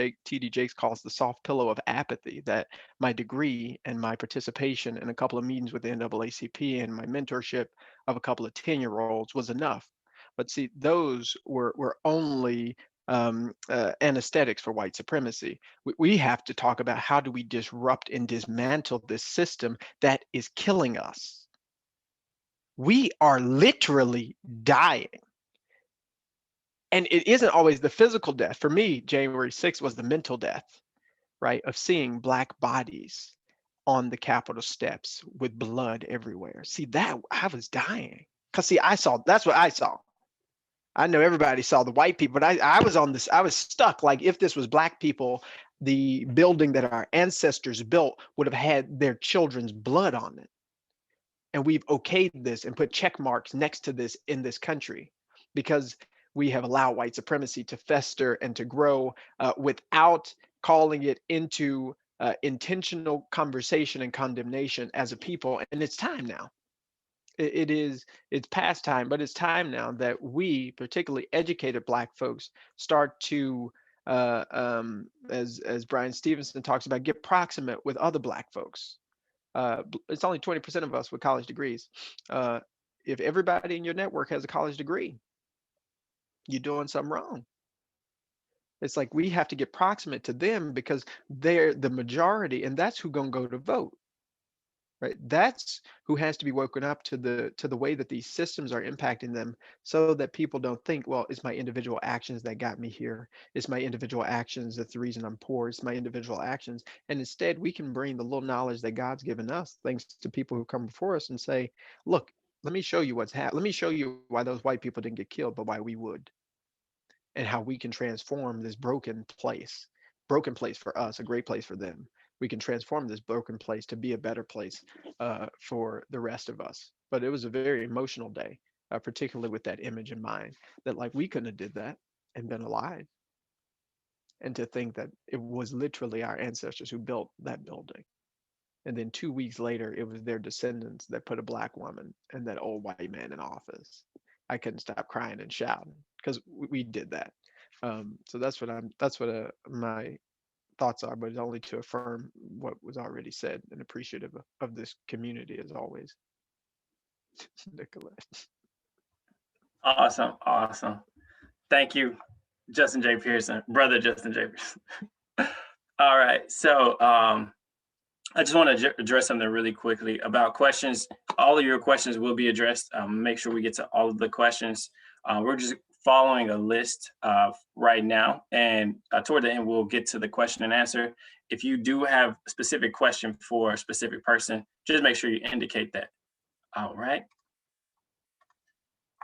Jakes calls the soft pillow of apathy, that my degree and my participation in a couple of meetings with the NAACP and my mentorship of a couple of 10-year-olds was enough. But see, those were only anesthetics for white supremacy. We have to talk about how do we disrupt and dismantle this system that is killing us. We are literally dying. And it isn't always the physical death. For me, January 6th was the mental death, right? Of seeing Black bodies on the Capitol steps with blood everywhere. See, that I was dying. Because see, that's what I saw. I know everybody saw the white people, but I was stuck. Like, if this was Black people, the building that our ancestors built would have had their children's blood on it. And we've okayed this and put check marks next to this in this country because we have allowed white supremacy to fester and to grow without calling it into intentional conversation and condemnation as a people. And it's time now. It's past time, but it's time now that we, particularly educated Black folks, start to, as Brian Stevenson talks about, get proximate with other Black folks. It's only 20% of us with college degrees. If everybody in your network has a college degree, you're doing something wrong. It's like we have to get proximate to them because they're the majority, and that's who's gonna go to vote. Right? That's who has to be woken up to the way that these systems are impacting them, so that people don't think, well, it's my individual actions that got me here. It's my individual actions that's the reason I'm poor. It's my individual actions. And instead, we can bring the little knowledge that God's given us, thanks to people who come before us, and say, look, let me show you what's happening. Let me show you why those white people didn't get killed, but why we would, and how we can transform this broken place for us, a great place for them. We can transform this broken place to be a better place for the rest of us. But it was a very emotional day, particularly with that image in mind, that like we couldn't have did that and been alive. And to think that it was literally our ancestors who built that building. And then 2 weeks later, it was their descendants that put a Black woman and that old white man in office. I couldn't stop crying and shouting because we did that. So that's what my thoughts are, but it's only to affirm what was already said, and appreciative of this community as always. Nicolette. Awesome. Thank you, Justin J. Pearson, brother Justin J. Pearson. All right, so I just want to address something really quickly about questions. All of your questions will be addressed. Make sure we get to all of the questions. We're just following a list right now, and toward the end, we'll get to the question and answer. If you do have a specific question for a specific person, just make sure you indicate that. All right.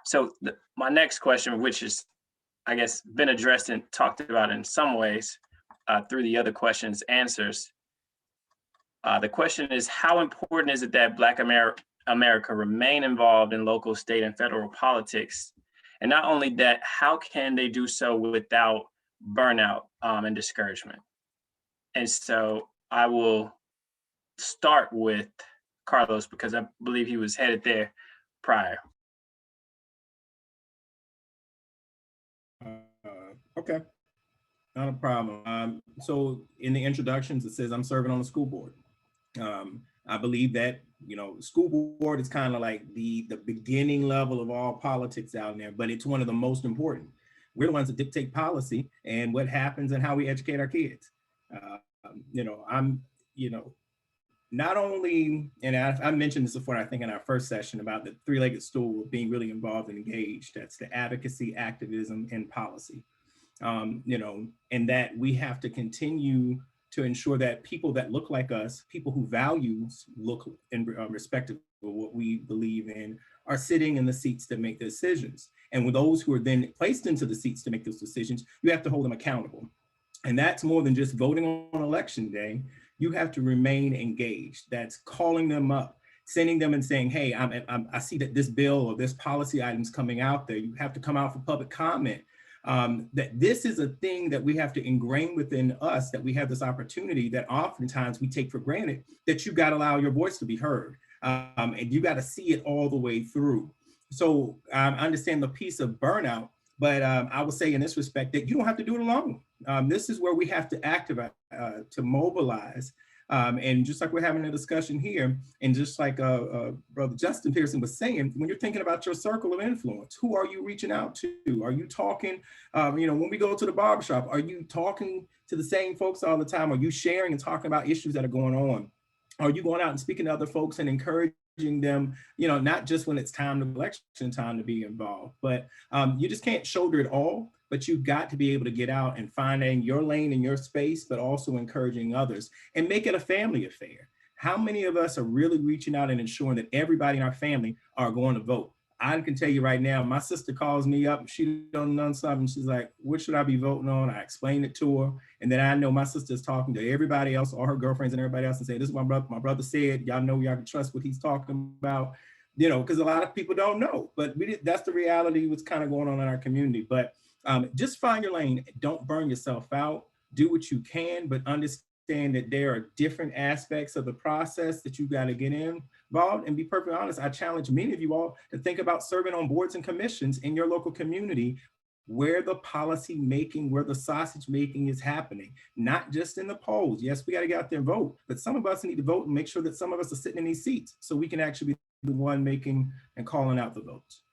So my next question, which is, I guess, been addressed and talked about in some ways through the other questions answers. The question is, how important is it that Black America remain involved in local, state, and federal politics? And not only that, how can they do so without burnout and discouragement? And so I will start with Carlos, because I believe he was headed there prior. Okay. Not a problem. So in the introductions, it says I'm serving on the school board. I believe that, school board is kind of like the beginning level of all politics out there, but it's one of the most important. We're the ones that dictate policy and what happens and how we educate our kids. I'm, not only, and I mentioned this before, I think in our first session about the three-legged stool of being really involved and engaged. That's the advocacy, activism, and policy. And that we have to continue to ensure that people that look like us, people who values look in respect of what we believe in, are sitting in the seats that make the decisions. And with those who are then placed into the seats to make those decisions, you have to hold them accountable. And that's more than just voting on election day. You have to remain engaged. That's calling them up, sending them and saying, hey, I see that this bill or this policy item's coming out there. You have to come out for public comment. That this is a thing that we have to ingrain within us, that we have this opportunity that oftentimes we take for granted, that you got to allow your voice to be heard. And you got to see it all the way through. So I understand the piece of burnout, but I will say in this respect that you don't have to do it alone. This is where we have to activate, to mobilize. And just like we're having a discussion here, and just like Brother Justin Pearson was saying, when you're thinking about your circle of influence, who are you reaching out to? Are you talking, when we go to the barbershop, are you talking to the same folks all the time? Are you sharing and talking about issues that are going on? Are you going out and speaking to other folks and encouraging them, not just when it's time to election time to be involved, but you just can't shoulder it all. But you've got to be able to get out and finding your lane and your space, but also encouraging others and make it a family affair. How many of us are really reaching out and ensuring that everybody in our family are going to vote? I can tell you right now, my sister calls me up and she don't know something. She's like, what should I be voting on? I explain it to her. And then I know my sister's talking to everybody else, all her girlfriends and everybody else, and say, this is what my brother said. Y'all know y'all can trust what he's talking about, because a lot of people don't know. But that's the reality what's kind of going on in our community. But just find your lane. Don't burn yourself out. Do what you can, but understand that there are different aspects of the process that you got to get involved. And be perfectly honest, I challenge many of you all to think about serving on boards and commissions in your local community, where the policy making, where the sausage making is happening, not just in the polls. Yes, we got to get out there and vote, but some of us need to vote and make sure that some of us are sitting in these seats so we can actually be the one making and calling out the votes.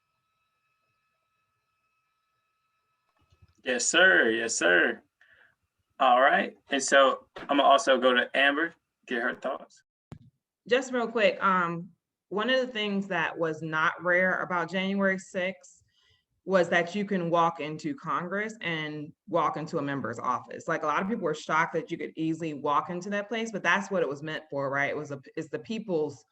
Yes, sir. Yes, sir. All right. And so I'm gonna also go to Amber, get her thoughts. Just real quick, one of the things that was not rare about January 6th was that you can walk into Congress and walk into a member's office. Like, a lot of people were shocked that you could easily walk into that place, but that's what it was meant for, right? It's the people's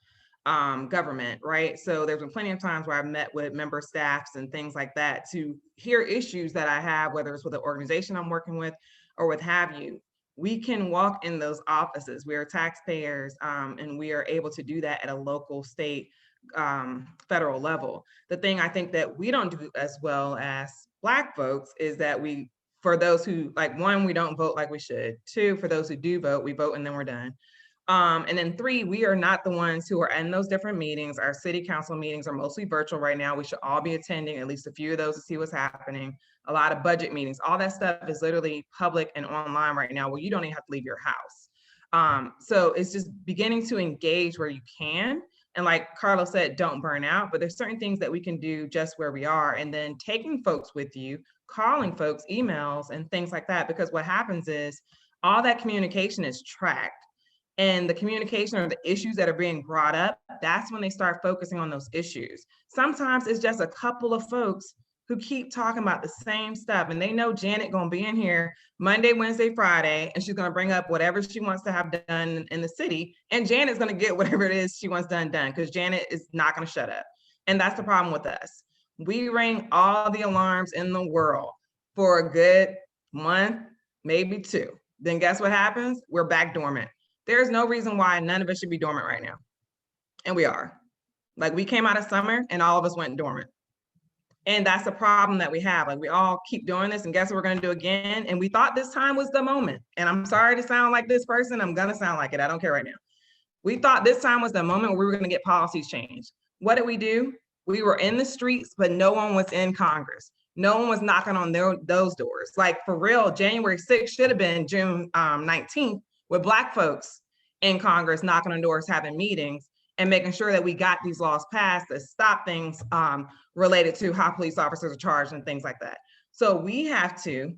government, right? So there's been plenty of times where I've met with member staffs and things like that to hear issues that I have, whether it's with the organization I'm working with or what have you. We can walk in those offices. We are taxpayers, and we are able to do that at a local, state, federal level. The thing I think that we don't do as well as Black folks is that for those who, like, one, we don't vote like we should. Two, for those who do vote, we vote and then we're done. And then three, we are not the ones who are in those different meetings. Our city council meetings are mostly virtual right now. We should all be attending at least a few of those to see what's happening. A lot of budget meetings, all that stuff is literally public and online right now, where you don't even have to leave your house. So it's just beginning to engage where you can. And like Carlos said, don't burn out, but there's certain things that we can do just where we are, and then taking folks with you, calling folks, emails and things like that, because what happens is all that communication is tracked. And the communication or the issues that are being brought up, that's when they start focusing on those issues. Sometimes it's just a couple of folks who keep talking about the same stuff, and they know Janet gonna be in here Monday, Wednesday, Friday, and she's gonna bring up whatever she wants to have done in the city, and Janet's gonna get whatever it is she wants done, because Janet is not gonna shut up. And that's the problem with us. We ring all the alarms in the world for a good month, maybe two. Then guess what happens? We're back dormant. There's no reason why none of us should be dormant right now. And we are. Like, we came out of summer and all of us went dormant. And that's the problem that we have. Like, we all keep doing this, and guess what we're gonna do again? And we thought this time was the moment. And I'm sorry to sound like this person, I'm gonna sound like it, I don't care right now. We thought this time was the moment where we were gonna get policies changed. What did we do? We were in the streets, but no one was in Congress. No one was knocking on those doors. Like for real, January 6th should have been June 19th with Black folks in Congress knocking on doors, having meetings, and making sure that we got these laws passed that stop things related to how police officers are charged and things like that. So we have to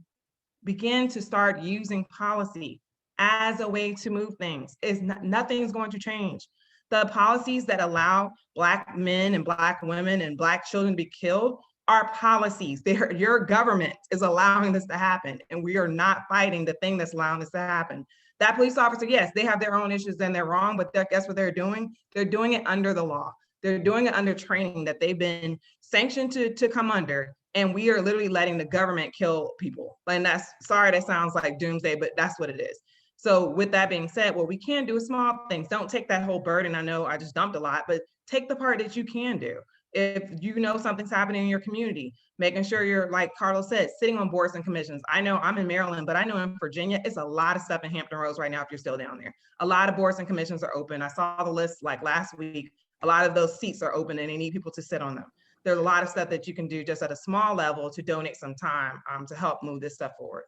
begin to start using policy as a way to move things. Nothing's going to change. The policies that allow Black men and Black women and Black children to be killed are policies. Your government is allowing this to happen, and we are not fighting the thing that's allowing this to happen. That police officer, yes, they have their own issues and they're wrong, but guess what they're doing? They're doing it under the law. They're doing it under training that they've been sanctioned to come under, and we are literally letting the government kill people. And that's, sorry, that sounds like doomsday, but that's what it is. So with that being said, what we can do is small things. Don't take that whole burden. I know I just dumped a lot, but take the part that you can do. If you know something's happening in your community, making sure you're, like Carlos said, sitting on boards and commissions. I know I'm in Maryland, but I know in Virginia, it's a lot of stuff in Hampton Roads right now if you're still down there. A lot of boards and commissions are open. I saw the list like last week. A lot of those seats are open and they need people to sit on them. There's a lot of stuff that you can do just at a small level to donate some time to help move this stuff forward.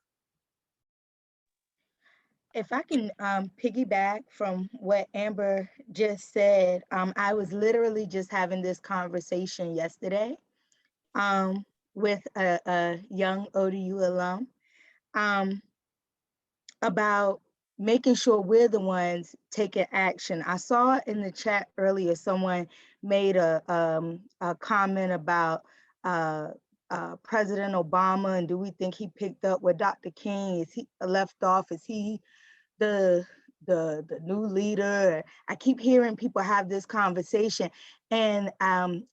If I can piggyback from what Amber just said, I was literally just having this conversation yesterday with a young ODU alum about making sure we're the ones taking action. I saw in the chat earlier, someone made a comment about President Obama, and do we think he picked up where Dr. King is? He left off? Is he the new leader? I keep hearing people have this conversation, and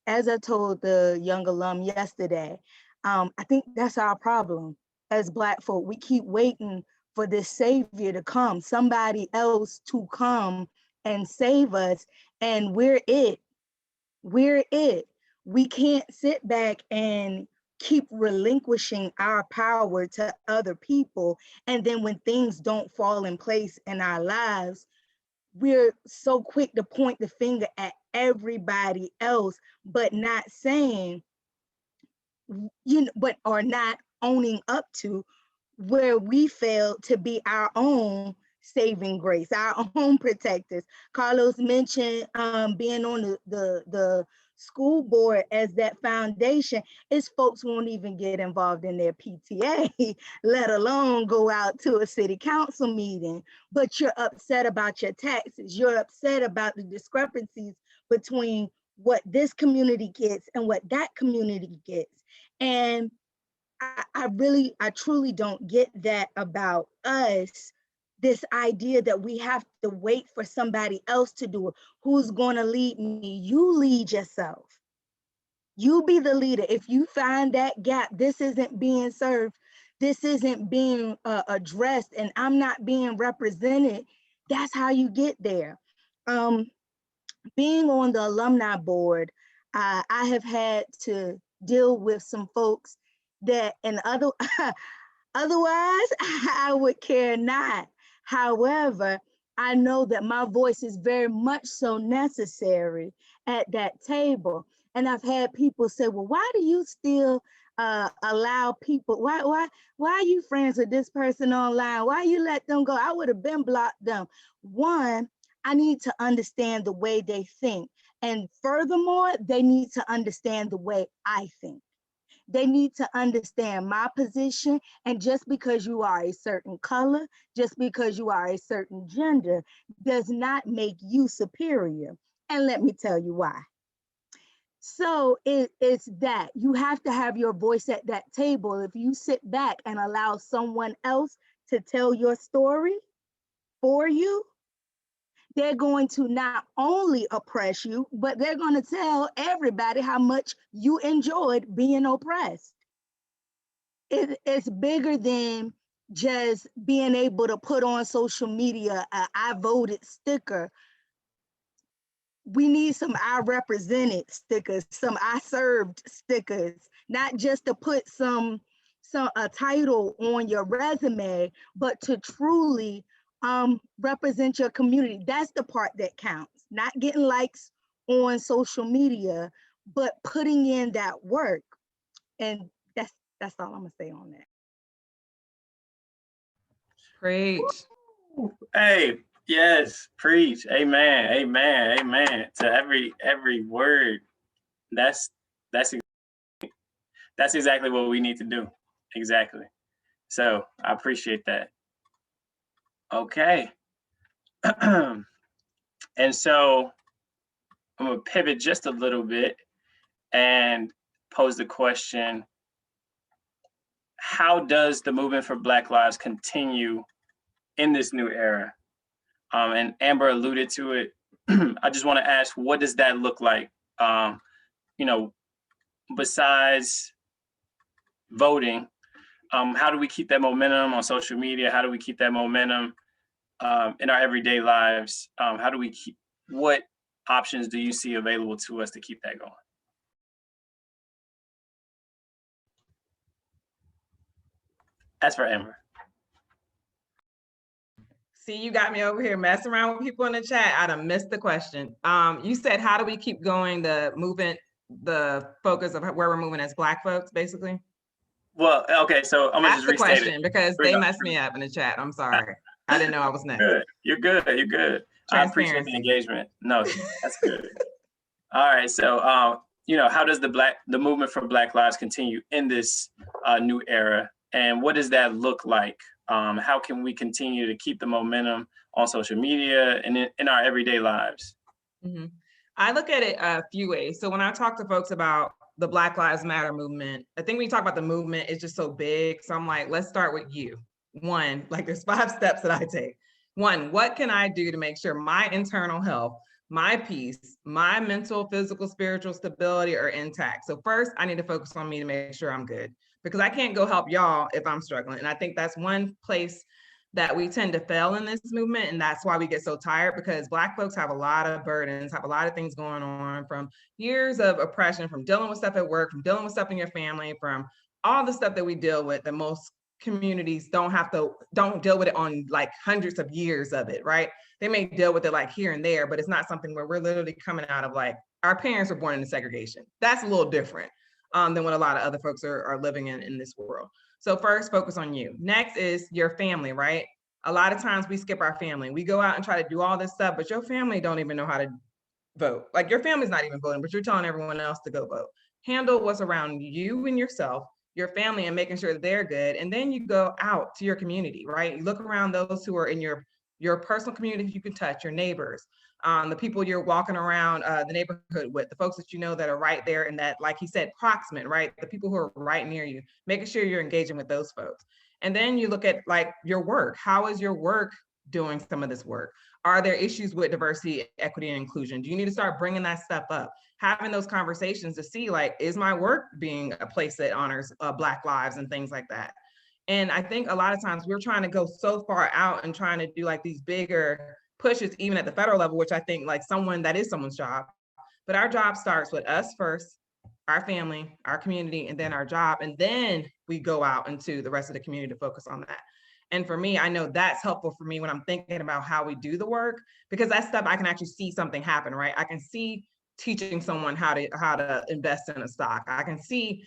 as I told the young alum yesterday, I think that's our problem as Black folk. We keep waiting for this savior to come, somebody else to come and save us, and we're it. We can't sit back and keep relinquishing our power to other people. And then when things don't fall in place in our lives, we're so quick to point the finger at everybody else, but not saying, but are not owning up to where we fail to be our own saving grace, our own protectors. Carlos mentioned being on the school board as that foundation. Is folks won't even get involved in their PTA, let alone go out to a city council meeting. But you're upset about your taxes. You're upset about the discrepancies between what this community gets and what that community gets. And I truly don't get that about us, this idea that we have to wait for somebody else to do it. Who's going to lead me? You lead yourself. You be the leader. If you find that gap, this isn't being served, this isn't being addressed, and I'm not being represented, that's how you get there. Being on the alumni board, I have had to deal with some folks that otherwise I would care not. However, I know that my voice is very much so necessary at that table. And I've had people say, well, why do you still allow people, why are you friends with this person online? Why you let them go? I would have been blocked them. One, I need to understand the way they think. And furthermore, they need to understand the way I think. They need to understand my position. And just because you are a certain color, just because you are a certain gender, does not make you superior. And let me tell you why. So it's that you have to have your voice at that table. If you sit back and allow someone else to tell your story for you, they're going to not only oppress you, but they're going to tell everybody how much you enjoyed being oppressed. It's bigger than just being able to put on social media a I voted sticker. We need some I represented stickers, some I served stickers, not just to put a title on your resume, but to truly represent your community. That's the part that counts. Not getting likes on social media, but putting in that work. And That's all I'm gonna say on that. Preach. Hey, yes, preach. Amen. Amen. Amen. To every word. That's exactly what we need to do. Exactly. So I appreciate that. Okay. And so I'm gonna pivot just a little bit and pose the question, how does the movement for Black Lives continue in this new era? And Amber alluded to it. I just want to ask, what does that look like? You know, besides voting, how do we keep that momentum on social media? How do we keep that momentum in our everyday lives? How do we keep, what options do you see available to us to keep that going? As for Amber. See, you got me over here messing around with people in the chat. I done missed the question. You said, how do we keep going the movement, the focus of where we're moving as Black folks, basically? Well, okay, so I'm gonna That's just the restate question it. because they messed me up in the chat. I'm sorry. I didn't know I was next. Good. You're good. You're good. I appreciate the Transparency. engagement. No, that's good. All right. So, you know, how does the movement for Black Lives continue in this new era, and what does that look like? How can we continue to keep the momentum on social media and in our everyday lives? Mm-hmm. I look at it a few ways. So when I talk to folks about the Black Lives Matter movement, I think when you talk about the movement, it's just so big. So I'm like, let's start with you. One, like there's 5 steps that I take. One, what can I do to make sure my internal health, my peace, my mental, physical, spiritual stability are intact? So first, I need to focus on me to make sure I'm good, because I can't go help y'all if I'm struggling. And I think that's one place that we tend to fail in this movement. And that's why we get so tired, because Black folks have a lot of burdens, have a lot of things going on, from years of oppression, from dealing with stuff at work, from dealing with stuff in your family, from all the stuff that we deal with that most communities don't deal with it on like hundreds of years of it, right? They may deal with it like here and there, but it's not something where we're literally coming out of like, our parents were born into segregation. That's a little different than what a lot of other folks are living in this world. So first, focus on you. Next is your family, right? A lot of times we skip our family. We go out and try to do all this stuff, but your family don't even know how to vote. Like your family's not even voting, but you're telling everyone else to go vote. Handle what's around you and yourself, your family, and making sure that they're good. And then you go out to your community, right? You look around those who are in your personal community you can touch, your neighbors, the people you're walking around the neighborhood with, the folks that you know that are right there and that, like he said, proximate, right? The people who are right near you, making sure you're engaging with those folks. And then you look at like your work. How is your work doing some of this work? Are there issues with diversity, equity, and inclusion? Do you need to start bringing that stuff up? Having those conversations to see like, is my work being a place that honors Black lives and things like that? And I think a lot of times we're trying to go so far out and trying to do like these bigger pushes, even at the federal level, which I think like that is someone's job. But our job starts with us first, our family, our community, and then our job. And then we go out into the rest of the community to focus on that. And for me, I know that's helpful for me when I'm thinking about how we do the work, because that stuff I can actually see something happen, right? I can see teaching someone how to invest in a stock. I can see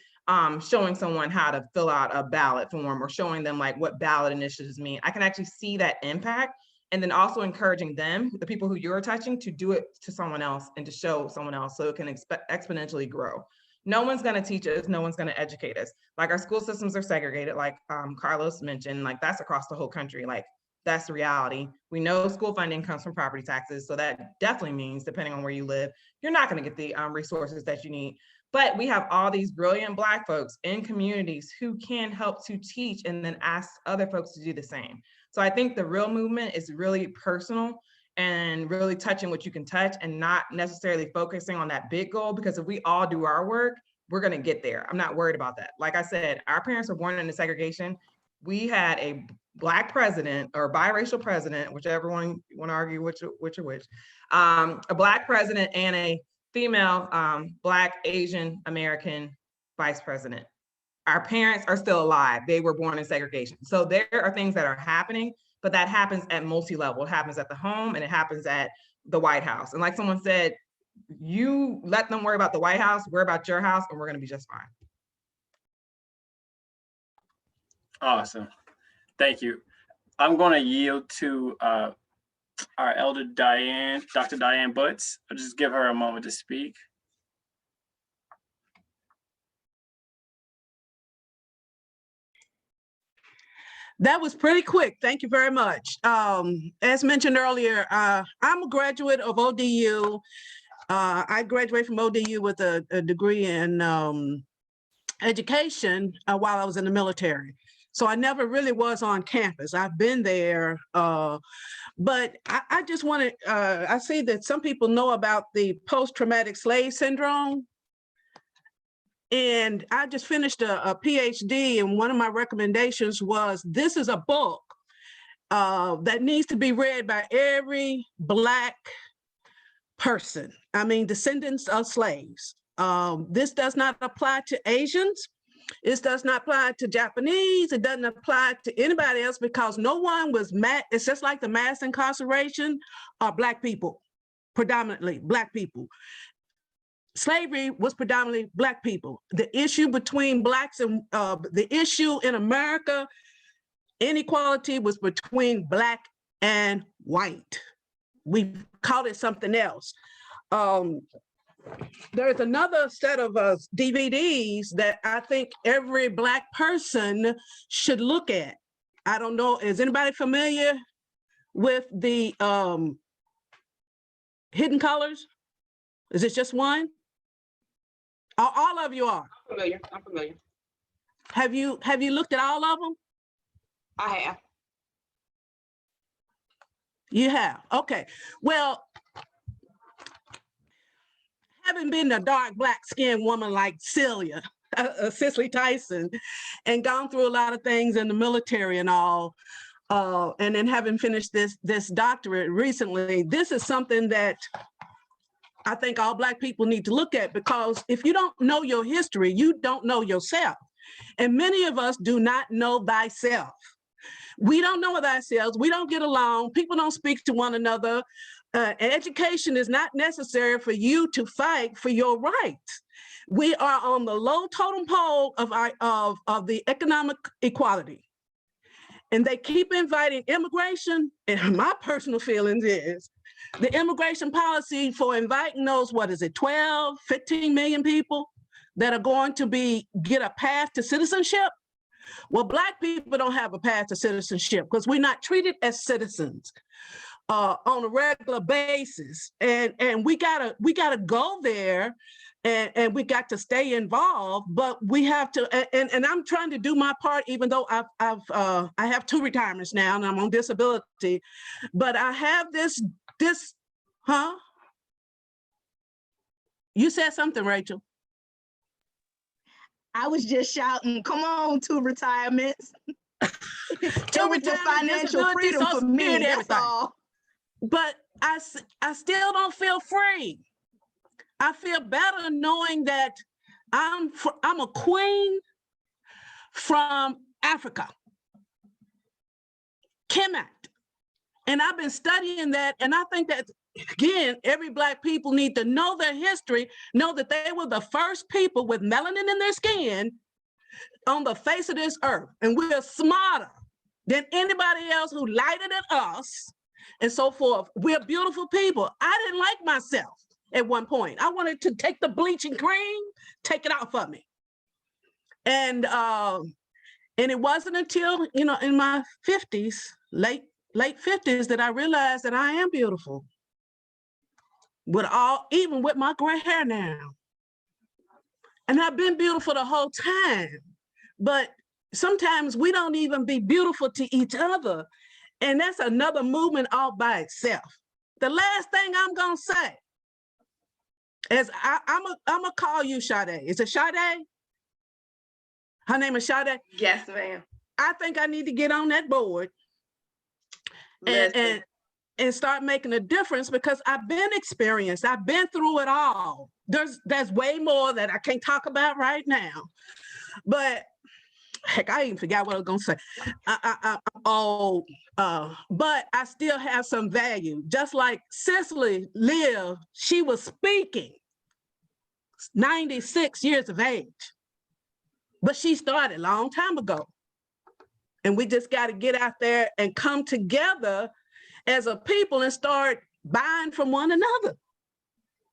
showing someone how to fill out a ballot form, or showing them like what ballot initiatives mean. I can actually see that impact, and then also encouraging them, the people who you're touching, to do it to someone else and to show someone else, so it can exponentially grow. No one's going to teach us, no one's going to educate us. Like our school systems are segregated, like Carlos mentioned, like that's across the whole country. Like that's the reality. We know school funding comes from property taxes. So that definitely means, depending on where you live, you're not going to get the resources that you need. But we have all these brilliant Black folks in communities who can help to teach and then ask other folks to do the same. So I think the real movement is really personal and really touching what you can touch, and not necessarily focusing on that big goal, because if we all do our work, we're going to get there. I'm not worried about that. Like I said, our parents were born into segregation. We had a Black president, or biracial president, whichever one you want to argue which, a Black president and a female Black Asian American vice president. Our parents are still alive. They were born in segregation. So there are things that are happening, but that happens at multi-level. It happens at the home and it happens at the White House. And like someone said, you let them worry about the White House, worry about your house, and we're going to be just fine. Awesome. Thank you. I'm going to yield to our elder Diane, Dr. Diane Butts. I'll just give her a moment to speak. That was pretty quick. Thank you very much. As mentioned earlier, I'm a graduate of ODU. I graduated from ODU with a degree in education while I was in the military. So I never really was on campus. I've been there, but I just want to, I see that some people know about the post-traumatic slave syndrome. And I just finished a PhD, and one of my recommendations was this is a book that needs to be read by every Black person. I mean, descendants of slaves. This does not apply to Asians. This does not apply to Japanese. It doesn't apply to anybody else because no one was it's just like the mass incarceration of Black people, predominantly Black people. Slavery was predominantly Black people. The issue between Blacks and the issue in America, inequality was between Black and white. We called it something else. There's another set of DVDs that I think every Black person should look at. I don't know, is anybody familiar with the Hidden Colors? Is it just one? All of you are? I'm familiar. I'm familiar. Have you looked at all of them? I have. You have, okay. Well, having been a dark Black skinned woman like Celia, Cicely Tyson, and gone through a lot of things in the military and all, and then having finished this doctorate recently, this is something that I think all Black people need to look at, because if you don't know your history, you don't know yourself. And many of us do not know thyself. We don't know ourselves. We don't get along. People don't speak to one another. Education is not necessary for you to fight for your rights. We are on the low totem pole of the economic equality. And they keep inviting immigration. And my personal feelings is the immigration policy for inviting those, 12, 15 million people that are going to get a path to citizenship. Well, Black people don't have a path to citizenship because we're not treated as citizens on a regular basis. And we gotta go there, and we got to stay involved, but we have to, and I'm trying to do my part, even though I have 2 retirements now and I'm on disability, but I have this, huh? You said something, Rachel. I was just shouting, come on, 2 retirements. It was the financial freedom for me, that's all. But I still don't feel free. I feel better knowing that I'm a queen from Africa, Kemet. And I've been studying that, and I think that, again, every Black people need to know their history, know that they were the first people with melanin in their skin on the face of this earth. And we're smarter than anybody else who lighter than us and so forth. We're beautiful people. I didn't like myself at one point. I wanted to take the bleaching cream, take it off of me. And it wasn't until, in my 50s, late 50s, that I realized that I am beautiful. Even with my gray hair now. And I've been beautiful the whole time, but sometimes we don't even be beautiful to each other. And that's another movement all by itself. The last thing I'm gonna say is I'm gonna call you Sade. Is it Sade? Her name is Sade? Yes, ma'am. I think I need to get on that board and start making a difference, because I've been experienced. I've been through it all. There's way more that I can't talk about right now. But heck, I even forgot what I was gonna say. I'm old, but I still have some value. Just like Cicely lived, she was speaking, 96 years of age. But she started a long time ago. And we just got to get out there and come together as a people and start buying from one another.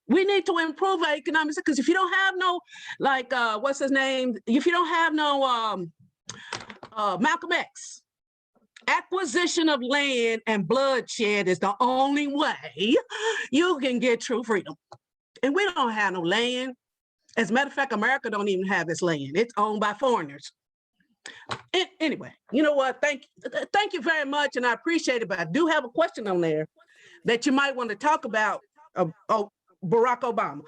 We need to improve our economics, because if you don't have no, like, what's his name? If you don't have no Malcolm X, acquisition of land and bloodshed is the only way you can get true freedom. And we don't have no land. As a matter of fact, America don't even have its land. It's owned by foreigners. Anyway, you know what? Thank you very much, and I appreciate it. But I do have a question on there that you might want to talk about. Barack Obama.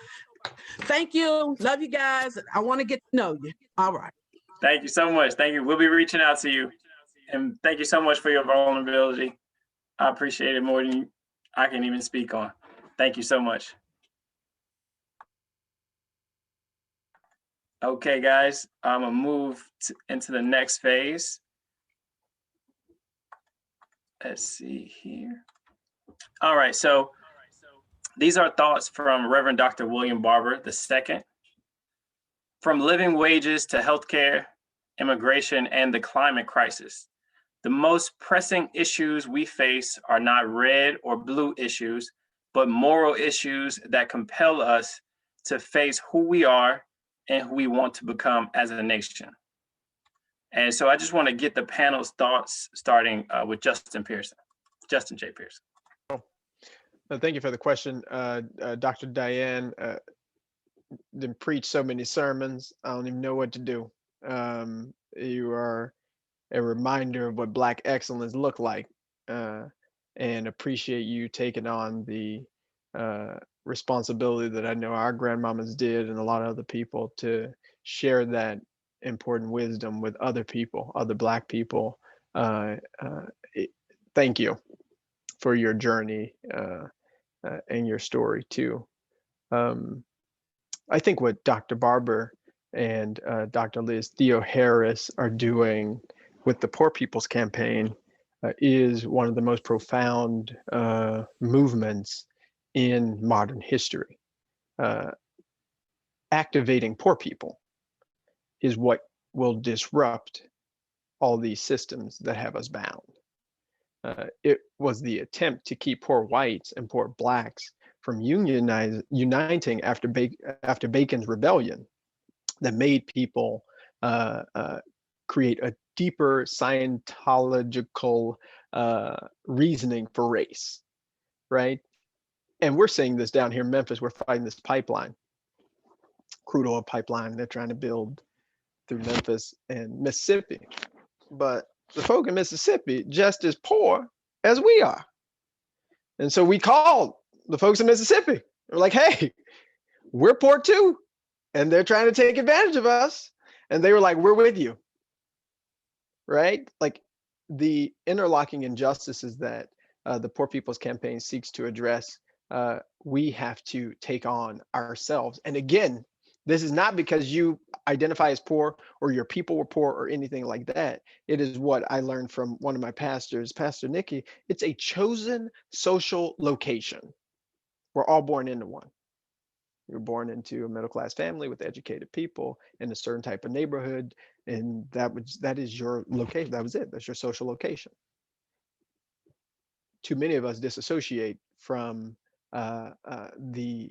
Thank you. Love you guys. I want to get to know you. All right. Thank you so much. Thank you. We'll be reaching out to you. And thank you so much for your vulnerability. I appreciate it more than I can even speak on. Thank you so much. Okay, guys, I'm gonna move into the next phase. Let's see here. All right, so these are thoughts from Reverend Dr. William Barber II. From living wages to healthcare, immigration, and the climate crisis, the most pressing issues we face are not red or blue issues, but moral issues that compel us to face who we are and who we want to become as a nation. And so I just want to get the panel's thoughts, starting with Justin J. Pearson. Thank you for the question. Dr. Diane didn't preach so many sermons, I don't even know what to do. You are a reminder of what Black excellence look like, and appreciate you taking on the responsibility that I know our grandmamas did and a lot of other people to share that important wisdom with other people, other Black people. Thank you for your journey and your story too. I think what Dr. Barber and Dr. Liz Theo-Harris are doing with the Poor People's Campaign is one of the most profound movements in modern history. Activating poor people is what will disrupt all these systems that have us bound. It was the attempt to keep poor whites and poor Blacks from uniting after Bacon's Rebellion that made people create a deeper Scientological reasoning for race, right? And we're seeing this down here in Memphis. We're fighting this pipeline, crude oil pipeline they're trying to build through Memphis and Mississippi. But the folk in Mississippi just as poor as we are. And so we called the folks in Mississippi. We're like, hey, we're poor too. And they're trying to take advantage of us. And they were like, we're with you. Right? Like the interlocking injustices that the Poor People's Campaign seeks to address, we have to take on ourselves. And again, this is not because you identify as poor or your people were poor or anything like that. It is what I learned from one of my pastors, Pastor Nikki. It's a chosen social location. We're all born into one. You're born into a middle-class family with educated people in a certain type of neighborhood, and that is your location. That was it. That's your social location. Too many of us disassociate from the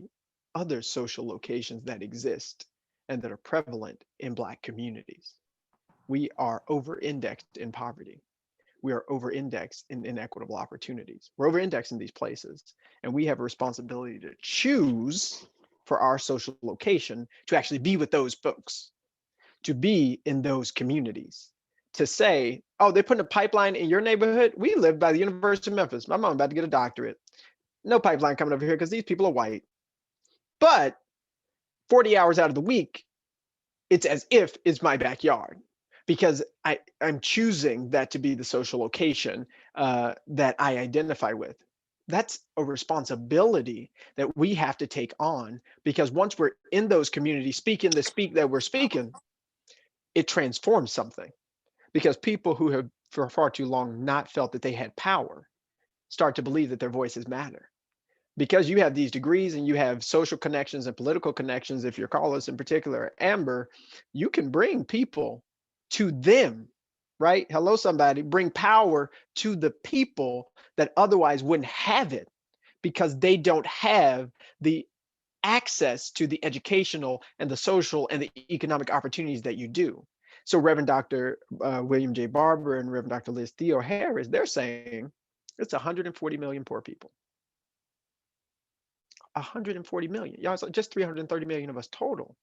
other social locations that exist and that are prevalent in Black communities. We are over-indexed in poverty. We are over-indexed in inequitable opportunities. We're over-indexed in these places, and we have a responsibility to choose for our social location to actually be with those folks, to be in those communities, to say, oh, they're putting a pipeline in your neighborhood. We live by the University of Memphis. My mom about to get a doctorate. No pipeline coming over here because these people are white. But 40 hours out of the week, it's as if it's my backyard, because I'm choosing that to be the social location that I identify with. That's a responsibility that we have to take on, because once we're in those communities speaking the speak that we're speaking, it transforms something. Because people who have for far too long not felt that they had power start to believe that their voices matter. Because you have these degrees and you have social connections and political connections, if you're Carlos in particular, Amber, you can bring people to them right? Hello, somebody. Bring power to the people that otherwise wouldn't have it because they don't have the access to the educational and the social and the economic opportunities that you do. So Reverend Dr. William J. Barber and Reverend Dr. Liz Theo Harris, they're saying it's 140 million poor people. 140 million. Y'all, it's just 330 million of us total.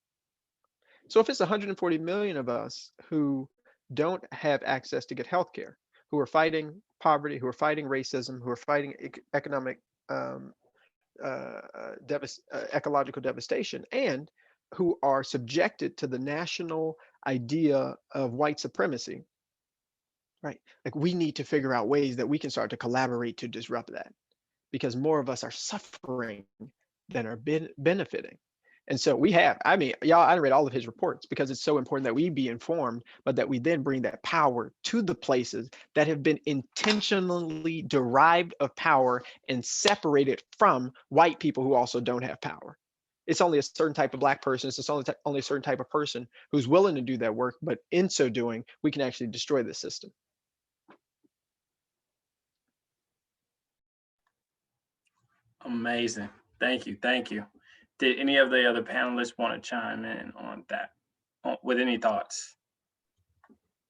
So if it's 140 million of us who don't have access to get health care, who are fighting poverty, who are fighting racism, who are fighting economic ecological devastation, and who are subjected to the national idea of white supremacy, right? Like, we need to figure out ways that we can start to collaborate to disrupt that, because more of us are suffering than are benefiting. And so we have, I mean, y'all, I read all of his reports because it's so important that we be informed, but that we then bring that power to the places that have been intentionally derived of power and separated from white people who also don't have power. It's only a certain type of Black person. It's only a certain type of person who's willing to do that work. But in so doing, we can actually destroy the system. Amazing. Thank you. Thank you. Did any of the other panelists want to chime in on that with any thoughts?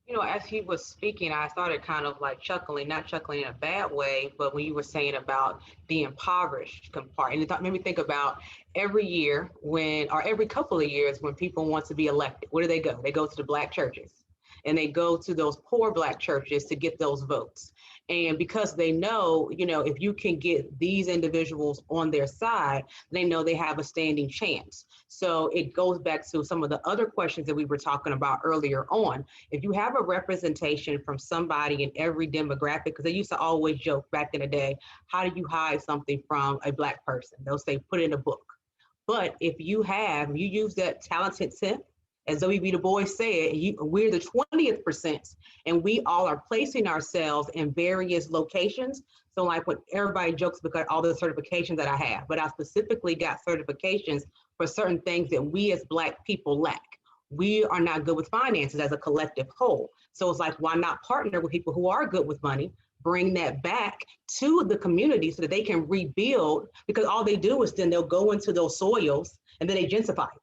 You know, as he was speaking, I started kind of like chuckling, not chuckling in a bad way, but when you were saying about the impoverished part, and it made me think about every year or every couple of years when people want to be elected, where do they go? They go to the Black churches, and they go to those poor Black churches to get those votes. And because they know, you know, if you can get these individuals on their side, they know they have a standing chance. So it goes back to some of the other questions that we were talking about earlier on. If you have a representation from somebody in every demographic, because they used to always joke back in the day, how do you hide something from a Black person? They'll say, put it in a book. But if you use that talented tip, as W.B. Du Bois said, we're the 20th percent, and we all are placing ourselves in various locations. So like when everybody jokes because all the certifications that I have, but I specifically got certifications for certain things that we as Black people lack. We are not good with finances as a collective whole. So it's like, why not partner with people who are good with money, bring that back to the community so that they can rebuild, because all they do is then they'll go into those soils and then they gentrify it.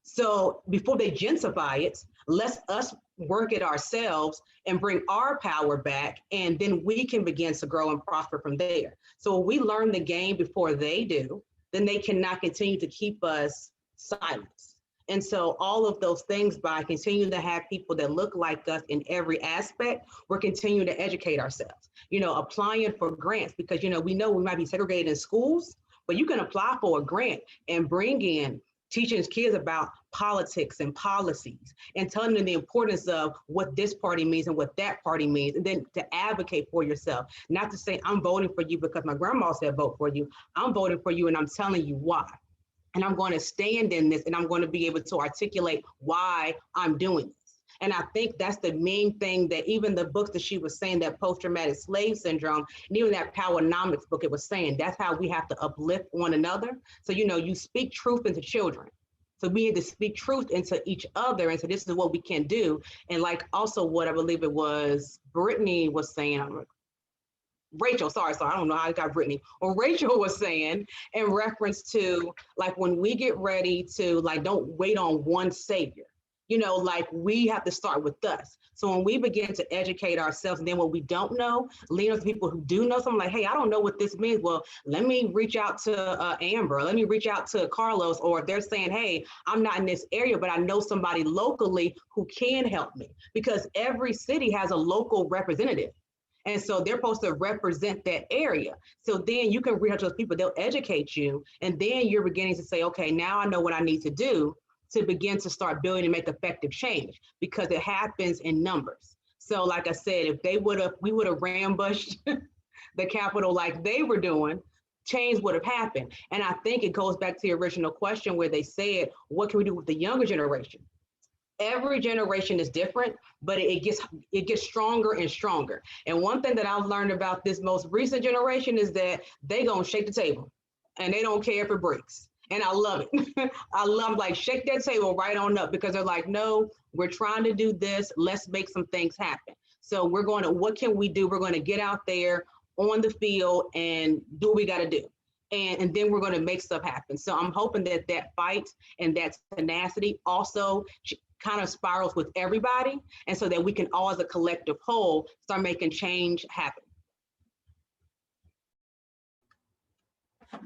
So before they gentrify it, let us work it ourselves and bring our power back, and then we can begin to grow and prosper from there. So when we learn the game before they do, then they cannot continue to keep us silent. And so all of those things, by continuing to have people that look like us in every aspect, we're continuing to educate ourselves, you know, applying for grants, because, you know we might be segregated in schools, but you can apply for a grant and bring in teaching kids about politics and policies and telling them the importance of what this party means and what that party means, and then to advocate for yourself, not to say I'm voting for you because my grandma said vote for you. I'm voting for you and I'm telling you why. And I'm going to stand in this, and I'm going to be able to articulate why I'm doing this. And I think that's the main thing, that even the books that she was saying, that post-traumatic slave syndrome, and even that Powernomics book, it was saying that's how we have to uplift one another. So, you know, you speak truth into children. So we need to speak truth into each other. And so this is what we can do. And like also what I believe it was Brittany was saying, Rachel, sorry, I don't know how I got Brittany, or Rachel was saying in reference to like, when we get ready to like, don't wait on one savior, you know, like we have to start with us. So when we begin to educate ourselves, and then what we don't know, lean on to people who do know something, like, hey, I don't know what this means. Well, let me reach out to Amber, let me reach out to Carlos, or if they're saying, hey, I'm not in this area, but I know somebody locally who can help me, because every city has a local representative. And so they're supposed to represent that area. So then you can reach out to those people, they'll educate you. And then you're beginning to say, okay, now I know what I need to do to begin to start building and make effective change, because it happens in numbers. So like I said, if we would have ambushed the Capitol like they were doing, change would have happened. And I think it goes back to the original question where they said, what can we do with the younger generation? Every generation is different, but it gets stronger and stronger. And one thing that I've learned about this most recent generation is that they gonna shake the table, and they don't care if it breaks. And I love it. I love, like, shake that table right on up, because they're like, no, we're trying to do this. Let's make some things happen. So what can we do? We're going to get out there on the field and do what we got to do. And then we're going to make stuff happen. So I'm hoping that that fight and that tenacity also kind of spirals with everybody. And so that we can all as a collective whole start making change happen.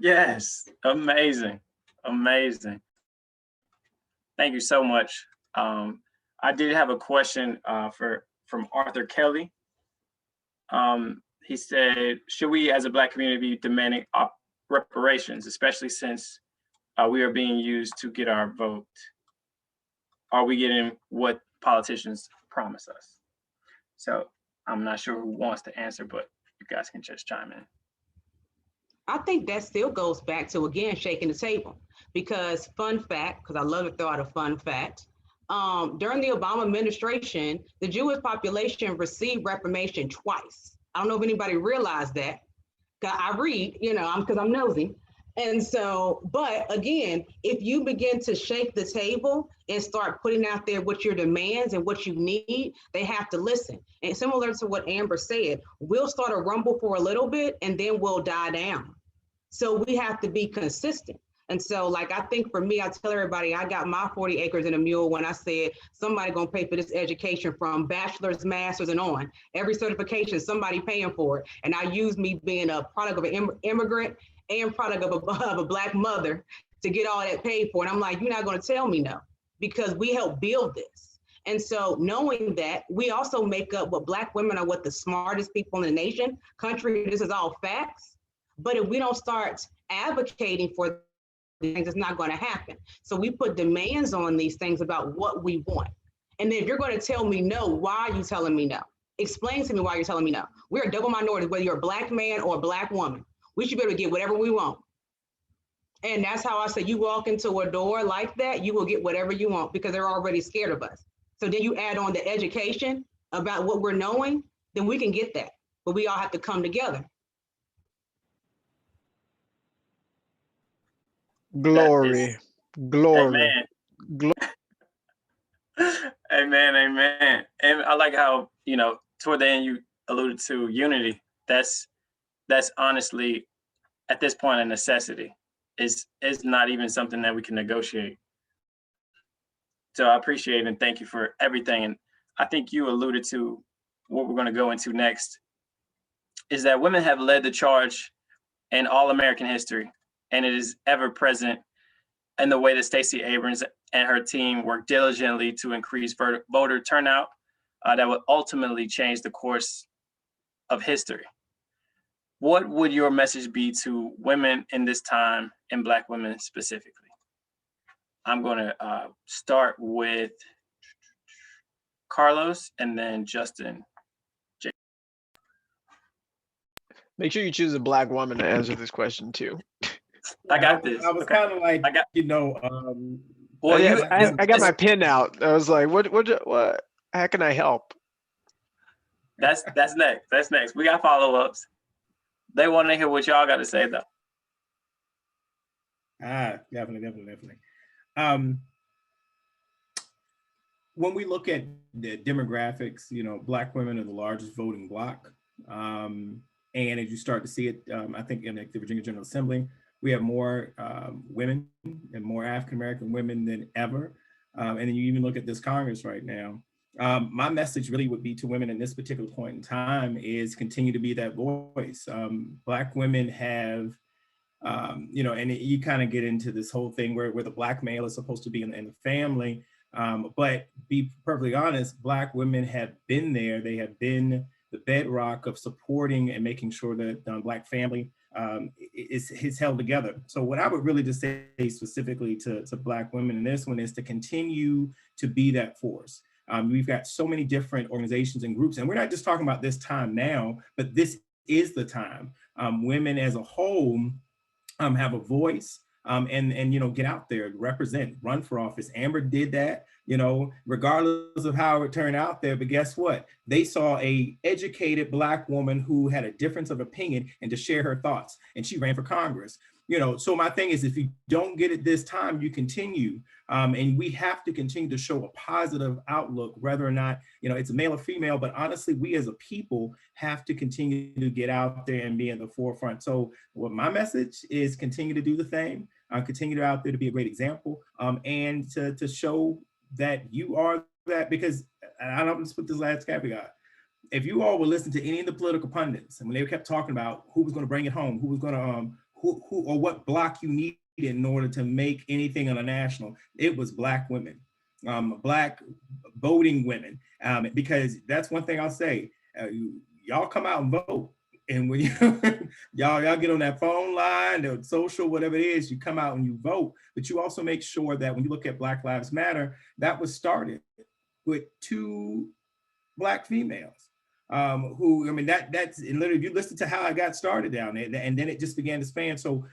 Yes, amazing, amazing. Thank you so much. I did have a question from Arthur Kelly. He said, should we as a Black community be demanding reparations, especially since we are being used to get our vote? Are we getting what politicians promise us? So I'm not sure who wants to answer, but you guys can just chime in. I think that still goes back to, again, shaking the table, because fun fact, because I love to throw out a fun fact, during the Obama administration, the Jewish population received reformation twice. I don't know if anybody realized that. I read, because I'm nosy. And so, but again, if you begin to shake the table and start putting out there what your demands and what you need, they have to listen. And similar to what Amber said, we'll start a rumble for a little bit and then we'll die down. So we have to be consistent. And so, like, I think for me, I tell everybody, I got my 40 acres and a mule when I said somebody gonna pay for this education from bachelor's, master's, and on. Every certification, somebody paying for it. And I use me being a product of an immigrant and product of a Black mother to get all that paid for. And I'm like, you're not gonna tell me no, because we helped build this. And so knowing that, we also make up what Black women are, what the smartest people in the nation, country, this is all facts. But if we don't start advocating for things, it's not going to happen. So we put demands on these things about what we want. And then if you're going to tell me no, why are you telling me no? Explain to me why you're telling me no. We're a double minority, whether you're a Black man or a Black woman. We should be able to get whatever we want. And that's how I say, you walk into a door like that, you will get whatever you want, because they're already scared of us. So then you add on the education about what we're knowing, then we can get that. But we all have to come together. Glory, glory. Amen. Amen, amen. And I like how, toward the end you alluded to unity. That's honestly, at this point, a necessity. It's not even something that we can negotiate. So I appreciate and thank you for everything. And I think you alluded to what we're going to go into next, is that women have led the charge in all American history. And it is ever present in the way that Stacey Abrams and her team work diligently to increase voter turnout that would ultimately change the course of history. What would your message be to women in this time, and Black women specifically? I'm going to start with Carlos and then Justin. Make sure you choose a Black woman to answer this question too. I got this. I was kind of like, well, I got my pin out. I was like, what? How can I help? That's next. That's next. We got follow-ups. They want to hear what y'all got to say, though. Definitely. When we look at the demographics, Black women are the largest voting bloc. And as you start to see it, I think in the Virginia General Assembly, we have more women and more African-American women than ever. And then you even look at this Congress right now. My message really would be to women in this particular point in time is continue to be that voice. Black women have, and you kind of get into this whole thing where the Black male is supposed to be in the family. But be perfectly honest, Black women have been there. They have been the bedrock of supporting and making sure that the Black family is held together. So what I would really just say specifically to Black women in this one is to continue to be that force. We've got so many different organizations and groups, and we're not just talking about this time now, but this is the time. Women as a whole have a voice, and get out there, represent, run for office. Amber did that, regardless of how it turned out there. But guess what? They saw a educated Black woman who had a difference of opinion and to share her thoughts, and she ran for Congress. So my thing is, if you don't get it this time, you continue. And we have to continue to show a positive outlook, whether or not, it's a male or female, but honestly, we as a people have to continue to get out there and be in the forefront. So what my message is, continue to do the thing, continue to out there to be a great example, and to show that you are that, because I don't just put this last caveat. If you all would listen to any of the political pundits, and when they kept talking about who was going to bring it home, who was going to who or what block you needed in order to make anything on a national, it was Black women, Black voting women, because that's one thing I'll say. Y'all come out and vote, and when y'all get on that phone line or social, whatever it is, you come out and you vote. But you also make sure that when you look at Black Lives Matter, that was started with 2 Black females. Who, that's literally, if you listen to how I got started down there, and then it just began to span. So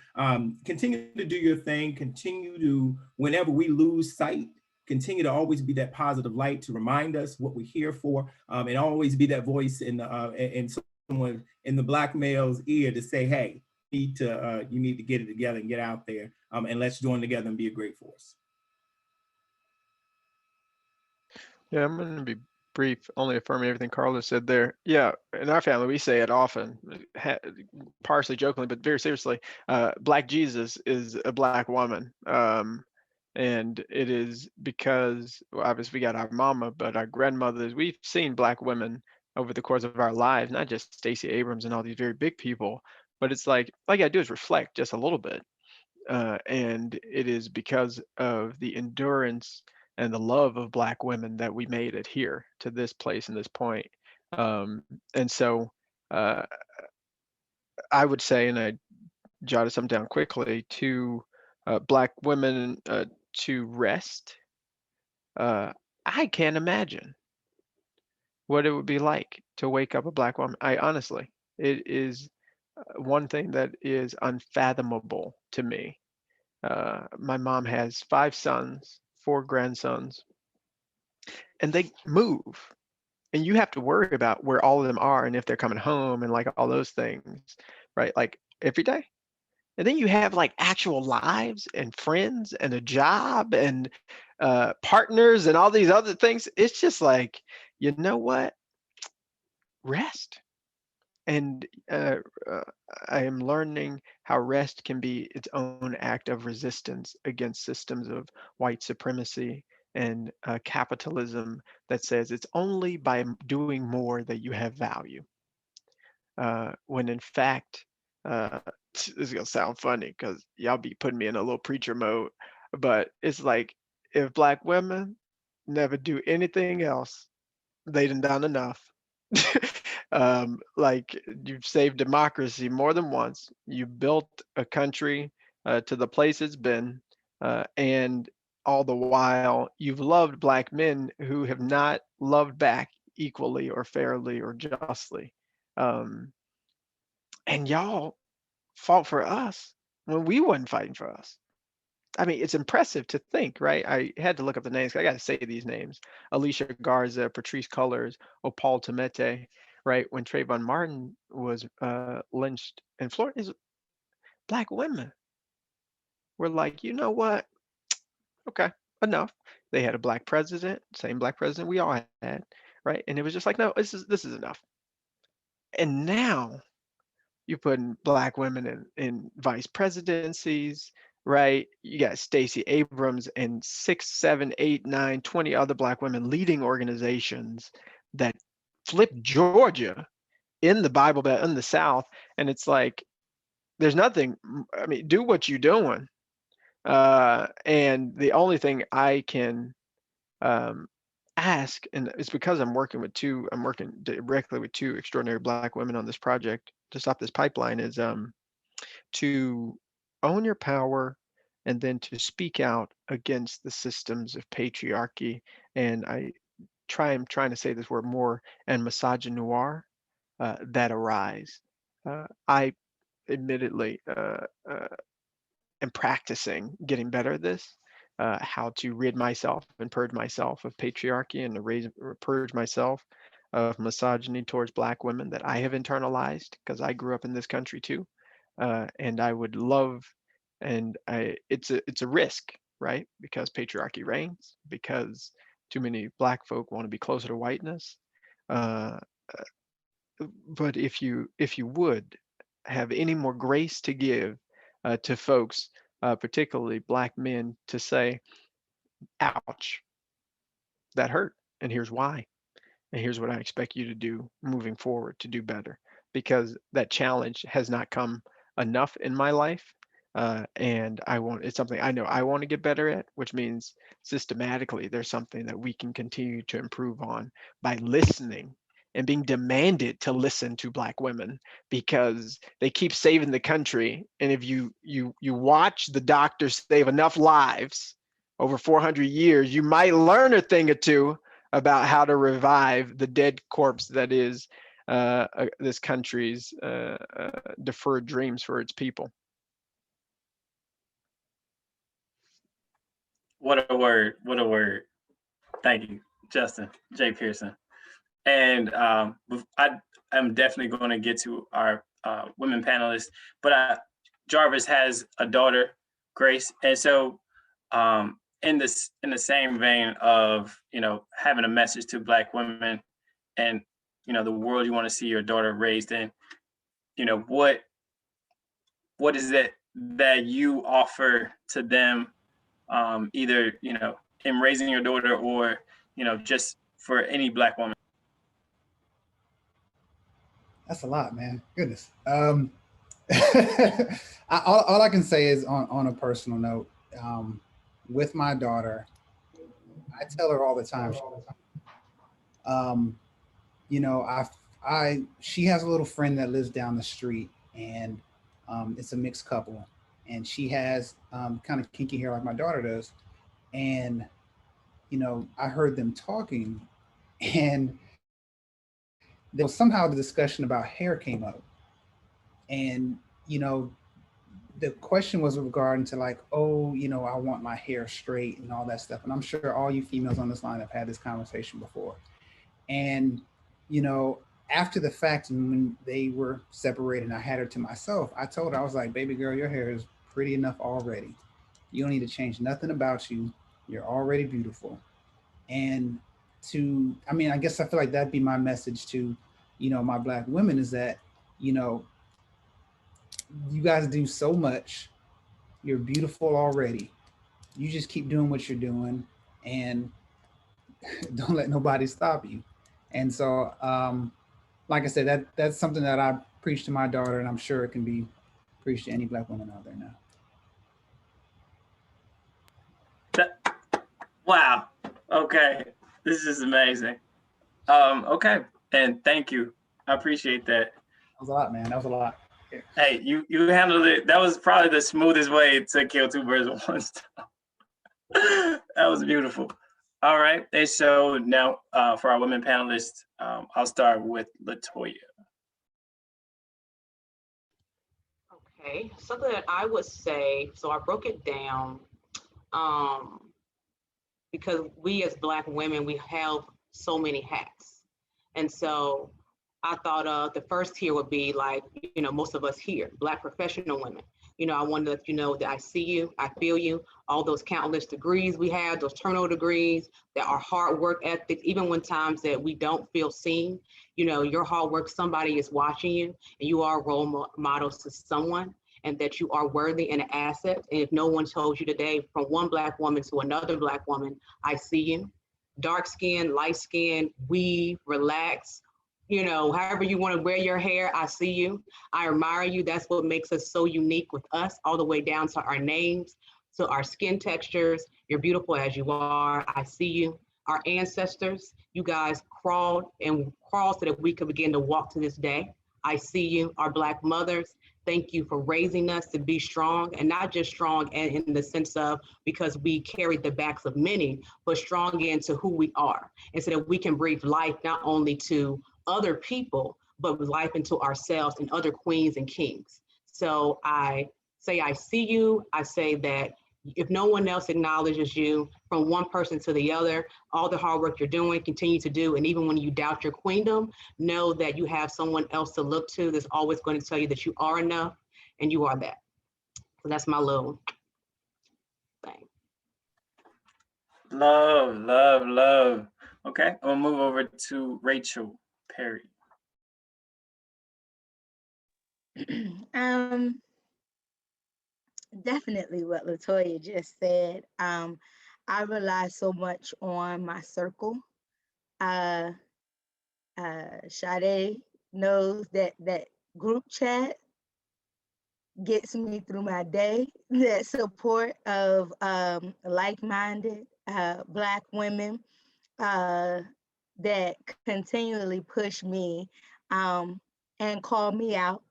continue to do your thing, continue to, whenever we lose sight, continue to always be that positive light to remind us what we're here for, and always be that voice in someone in the Black male's ear to say, hey, you need to get it together and get out there, and let's join together and be a great force. Yeah, I'm going to be brief, only affirming everything Carlos said there. Yeah, in our family, we say it often, partially jokingly, but very seriously, Black Jesus is a Black woman. And it is because, well, obviously we got our mama, but our grandmothers, we've seen Black women over the course of our lives, not just Stacey Abrams and all these very big people, but it's like, all you gotta do is reflect just a little bit. And it is because of the endurance and the love of Black women that we made it here to this place and this point. And so I would say, and I jotted some down quickly, to Black women to rest. I can't imagine what it would be like to wake up a Black woman. I honestly, it is one thing that is unfathomable to me. My mom has 5 sons, 4 grandsons, and they move. And you have to worry about where all of them are and if they're coming home and like all those things, right? Like every day. And then you have like actual lives and friends and a job and partners and all these other things. It's just like, you know what? Rest. And I am learning how rest can be its own act of resistance against systems of white supremacy and capitalism that says it's only by doing more that you have value. When in fact, this is gonna sound funny because y'all be putting me in a little preacher mode, but it's like if Black women never do anything else, they done enough. Like you've saved democracy more than once. You built a country to the place it's been, and all the while you've loved Black men who have not loved back equally or fairly or justly. And y'all fought for us when we wasn't fighting for us. I mean, it's impressive to think, right? I had to look up the names. I got to say these names: Alicia Garza, Patrice Cullors, Opal Tomete, right? When Trayvon Martin was lynched in Florida, Black women were like, you know what? Okay, enough. They had a Black president, same Black president we all had, right? And it was just like, no, this is enough. And now you're putting Black women in vice presidencies, right? You got Stacey Abrams and 6, 7, 8, 9, 20 other Black women leading organizations that flipped Georgia in the Bible Belt in the South. And it's like, there's nothing, I mean, do what you're doing. And the only thing I can ask, and it's because I'm working directly with 2 extraordinary Black women on this project to stop this pipeline, is to own your power and then to speak out against the systems of patriarchy. And I'm trying to say this word more, and misogynoir that arise. I admittedly am practicing getting better at this, how to rid myself and purge myself of patriarchy and to purge myself of misogyny towards Black women that I have internalized because I grew up in this country too. And I would love And it's a risk, right? Because patriarchy reigns, because too many Black folk want to be closer to whiteness. But if you would have any more grace to give to folks, particularly Black men, to say, ouch, that hurt, and here's why, and here's what I expect you to do moving forward to do better, because that challenge has not come enough in my life. And it's something I know I want to get better at, which means systematically there's something that we can continue to improve on by listening and being demanded to listen to Black women, because they keep saving the country. And if you watch the doctors save enough lives over 400 years, you might learn a thing or two about how to revive the dead corpse that is this country's deferred dreams for its people. What a word, what a word. Thank you, Justin J. Pearson. And I am definitely going to get to our women panelists, but Jarvis has a daughter, Grace. And so in the same vein of, having a message to Black women and, the world you want to see your daughter raised in, what is it that you offer to them, either, in raising your daughter or, just for any Black woman? That's a lot, man. Goodness. All I can say is on a personal note, with my daughter, I tell her all the time, she has a little friend that lives down the street, and it's a mixed couple, and she has kind of kinky hair like my daughter does. And, I heard them talking, and there was somehow the discussion about hair came up. And, the question was regarding to like, oh, I want my hair straight and all that stuff. And I'm sure all you females on this line have had this conversation before. And, after the fact, when they were separated and I had her to myself, I told her, I was like, baby girl, your hair is pretty enough already. You don't need to change nothing about you. You're already beautiful. And I guess I feel like that'd be my message to, my Black women, is that, you guys do so much. You're beautiful already. You just keep doing what you're doing and don't let nobody stop you. And so, like I said, that's something that I preach to my daughter, and I'm sure it can be preached to any Black woman out there now. Wow. Okay. This is amazing. Okay. And thank you. I appreciate that. That was a lot, man. That was a lot. Yeah. Hey, you handled it. That was probably the smoothest way to kill two birds with one stone. That was beautiful. All right. And so now for our women panelists, I'll start with Latoya. Okay, something that I would say, so I broke it down because we as Black women, we have so many hats. And so I thought the first tier would be like, most of us here, Black professional women. I want to let you know that I see you, I feel you, all those countless degrees we have, those turnover degrees, that our hard work ethic, even when times that we don't feel seen, your hard work, somebody is watching you, and you are role models to someone, and that you are worthy and an asset. And if no one told you today, from one Black woman to another Black woman, I see you. Dark skin, light skin, weave, relax, however you want to wear your hair, I see you. I admire you. That's what makes us so unique with us, all the way down to our names, to our skin textures. You're beautiful as you are. I see you. Our ancestors, you guys crawled so that we could begin to walk to this day. I see you. Our Black mothers, thank you for raising us to be strong, and not just strong in the sense of because we carried the backs of many, but strong into who we are, and so that we can breathe life not only to other people, but life into ourselves and other queens and kings. So I say, I see you. I say that if no one else acknowledges you, from one person to the other, all the hard work you're doing, continue to do. And even when you doubt your queendom, know that you have someone else to look to that's always going to tell you that you are enough and you are that. So that's my little thing. Love, love, love. Okay, we'll move over to Rachel Perry. Definitely what Latoya just said. I rely so much on my circle. Sade knows that group chat gets me through my day. That support of like-minded Black women that continually push me and call me out.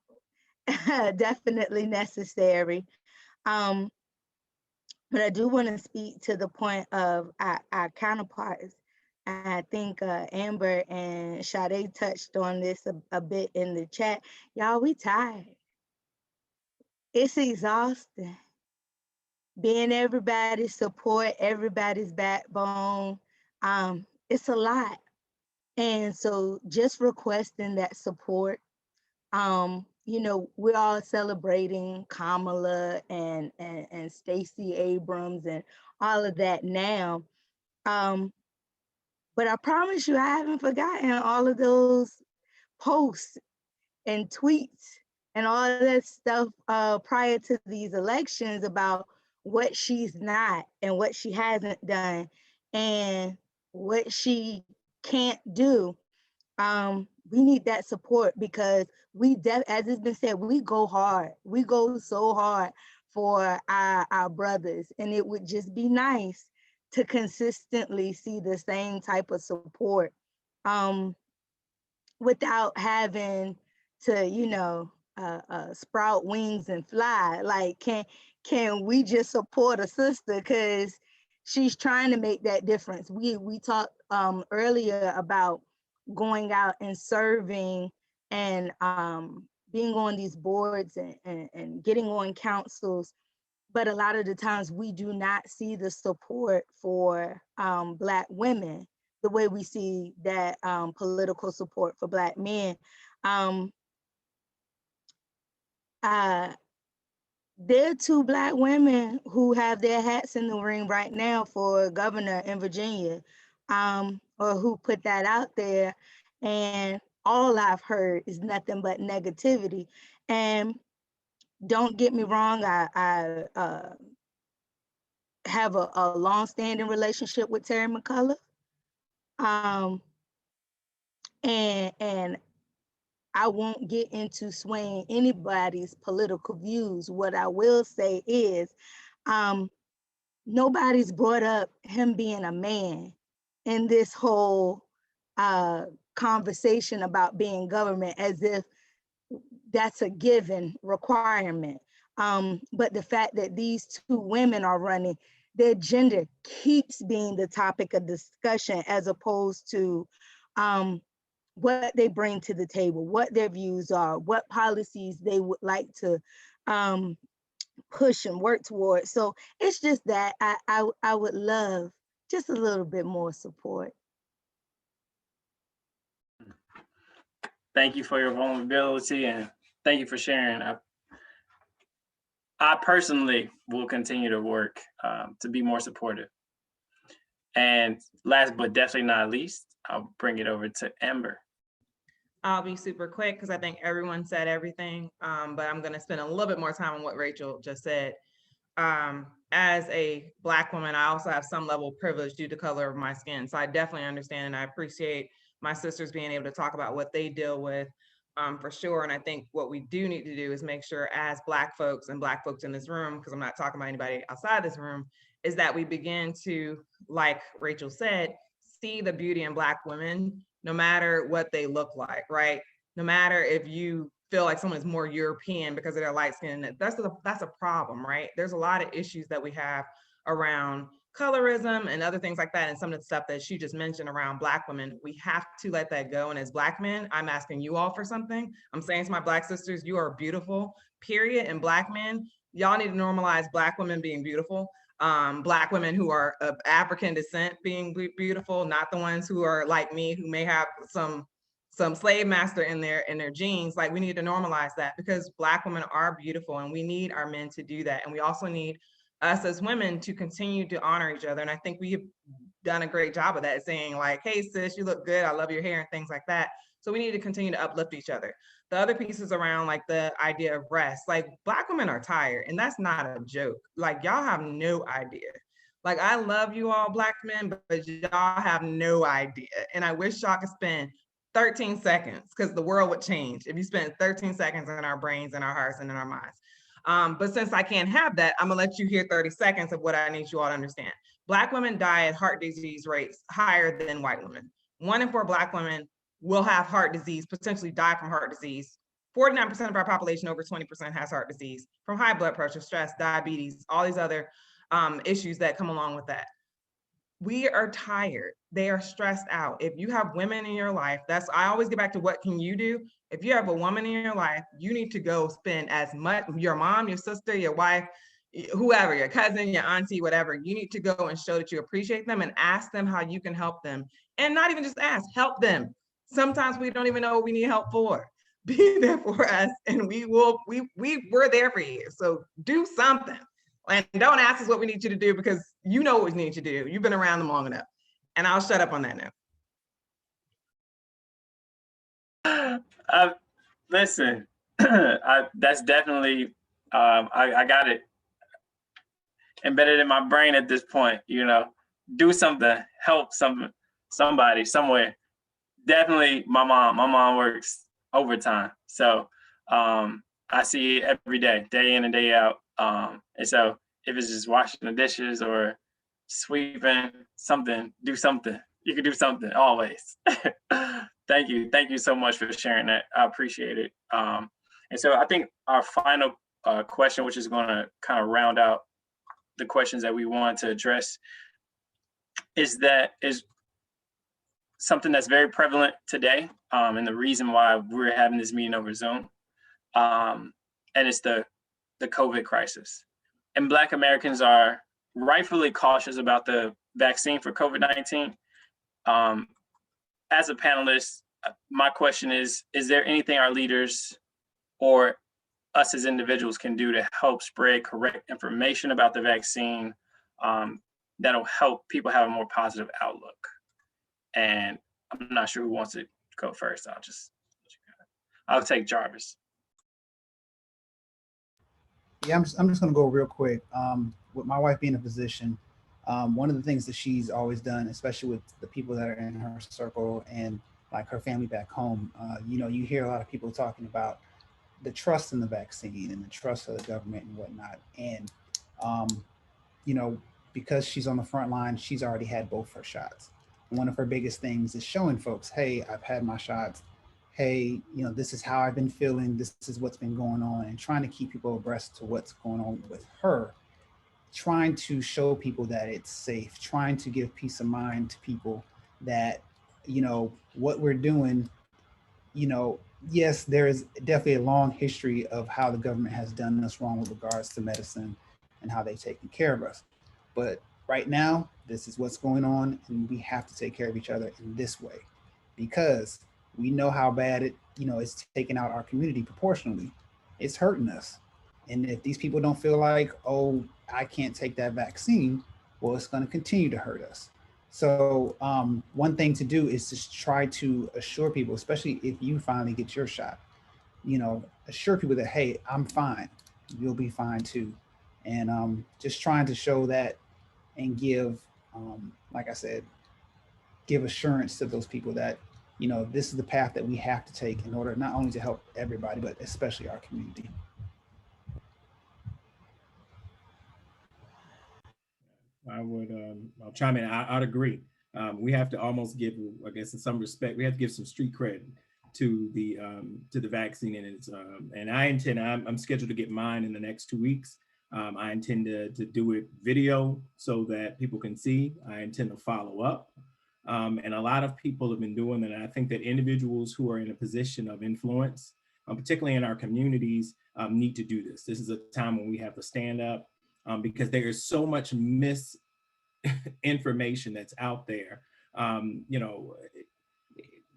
Definitely necessary. Um, but I do want to speak to the point of our counterparts. I think Amber and Sade touched on this a bit in the chat. Y'all, we tired. It's exhausting. Being everybody's support, everybody's backbone, it's a lot. And so just requesting that support, you know, we're all celebrating Kamala and Stacey Abrams and all of that now. But I promise you, I haven't forgotten all of those posts and tweets and all of that stuff prior to these elections about what she's not and what she hasn't done and what she can't do. We need that support because as it's been said, we go hard. We go so hard for our brothers, and it would just be nice to consistently see the same type of support without having to, you know, sprout wings and fly. Like, can we just support a sister because she's trying to make that difference? We talked earlier about going out and serving and being on these boards and getting on councils. But a lot of the times we do not see the support for Black women the way we see that political support for Black men. There are 2 Black women who have their hats in the ring right now for governor in Virginia, or who put that out there. And all I've heard is nothing but negativity. And don't get me wrong, I have a long-standing relationship with Terry McCullough. And I won't get into swaying anybody's political views. What I will say is, nobody's brought up him being a man in this whole conversation about being government as if that's a given requirement. But the fact that these 2 women are running, their gender keeps being the topic of discussion as opposed to what they bring to the table, what their views are, what policies they would like to push and work towards. So it's just that I would love just a little bit more support. Thank you for your vulnerability and thank you for sharing. I personally will continue to work to be more supportive. And last but definitely not least, I'll bring it over to Amber. I'll be super quick because I think everyone said everything, but I'm going to spend a little bit more time on what Rachel just said. As a Black woman, I also have some level of privilege due to color of my skin. So I definitely understand and I appreciate my sisters being able to talk about what they deal with for sure. And I think what we do need to do is make sure as Black folks and Black folks in this room, because I'm not talking about anybody outside this room, is that we begin to, like Rachel said, see the beauty in Black women, no matter what they look like, right? No matter if you feel like someone is more European because of their light skin, that's a problem, right? There's a lot of issues that we have around colorism and other things like that, and some of the stuff that she just mentioned around Black women. We have to let that go. And as Black men, I'm asking you all for something. I'm saying to my Black sisters, you are beautiful, period. And Black men, y'all need to normalize Black women being beautiful. Black women who are of African descent being beautiful, not the ones who are like me, who may have some some slave master in their genes. Like, we need to normalize that, because Black women are beautiful and we need our men to do that. And we also need us as women to continue to honor each other. And I think we've done a great job of that, saying like, hey sis, you look good, I love your hair, and things like that. So we need to continue to uplift each other. The other pieces around like the idea of rest, like Black women are tired, and that's not a joke. Like, y'all have no idea. Like, I love you all Black men, but y'all have no idea. And I wish y'all could spend 13 seconds, because the world would change if you spent 13 seconds in our brains and our hearts and in our minds. But since I can't have that, I'm gonna let you hear 30 seconds of what I need you all to understand. Black women die at heart disease rates higher than white women. 1 in 4 Black women will have heart disease, potentially die from heart disease. 49% of our population, over 20%, has heart disease from high blood pressure, stress, diabetes, all these other issues that come along with that. We are tired. They are stressed out. If you have women in your life, I always get back to what can you do? If you have a woman in your life, you need to go spend as much, your mom, your sister, your wife, whoever, your cousin, your auntie, whatever, you need to go and show that you appreciate them and ask them how you can help them. And not even just ask, help them. Sometimes we don't even know what we need help for. Be there for us, and we're there for you. So do something. And don't ask us what we need you to do, because you know what we need you to do. You've been around them long enough. And I'll shut up on that note. Listen, that's definitely, I got it embedded in my brain at this point. You know, do something, help somebody, somewhere. Definitely my mom works overtime. So I see it every day in and day out. And so if it's just washing the dishes or sweeping something, do something. You can do something always. Thank you so much for sharing that. I appreciate it. And so I think our final question, which is going to kind of round out the questions that we want to address, is something that's very prevalent today, and the reason why we're having this meeting over Zoom, and it's the COVID crisis. And Black Americans are rightfully cautious about the vaccine for COVID-19. As a panelist, my question is there anything our leaders or us as individuals can do to help spread correct information about the vaccine that'll help people have a more positive outlook? And I'm not sure who wants to go first. I'll take Jarvis. Yeah, I'm just gonna go real quick. With my wife being a physician, one of the things that she's always done, especially with the people that are in her circle and like her family back home, you hear a lot of people talking about the trust in the vaccine and the trust of the government and whatnot. And, because she's on the front line, she's already had both her shots. One of her biggest things is showing folks, hey, I've had my shots. Hey, this is how I've been feeling. This is what's been going on, and trying to keep people abreast to what's going on with her, trying to show people that it's safe, trying to give peace of mind to people that, what we're doing, yes, there is definitely a long history of how the government has done us wrong with regards to medicine and how they've taken care of us. But right now, this is what's going on, and we have to take care of each other in this way, because we know how bad it's taking out our community proportionally. It's hurting us. And if these people don't feel like, oh, I can't take that vaccine, well, it's going to continue to hurt us. So one thing to do is just try to assure people, especially if you finally get your shot, assure people that, hey, I'm fine. You'll be fine too. And just trying to show that and give, like I said, give assurance to those people that, this is the path that we have to take in order not only to help everybody, but especially our community. I'll chime in. I'd agree. We have to almost give, I guess, in some respect, we have to give some street credit to the vaccine, and I'm scheduled to get mine in the next 2 weeks. I intend to do it video so that people can see. I intend to follow up. And a lot of people have been doing that. And I think that individuals who are in a position of influence, particularly in our communities, need to do this. This is a time when we have to stand up because there is so much misinformation that's out there.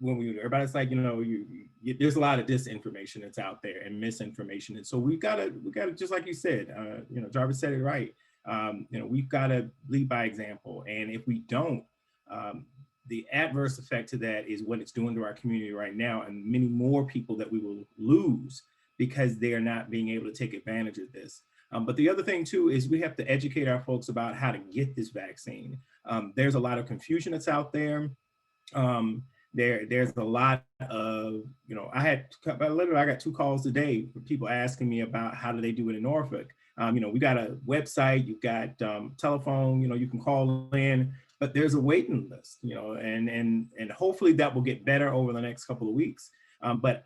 everybody's like, there's a lot of disinformation that's out there and misinformation. And so we gotta, just like you said, Jarvis said it right. We've got to lead by example. And if we don't, the adverse effect to that is what it's doing to our community right now, and many more people that we will lose because they are not being able to take advantage of this. But the other thing too is we have to educate our folks about how to get this vaccine. There's a lot of confusion that's out there. There's a lot of, I got 2 calls today for people asking me about how do they do it in Norfolk. We got a website, you've got telephone, you can call in, but there's a waiting list, and hopefully that will get better over the next couple of weeks. But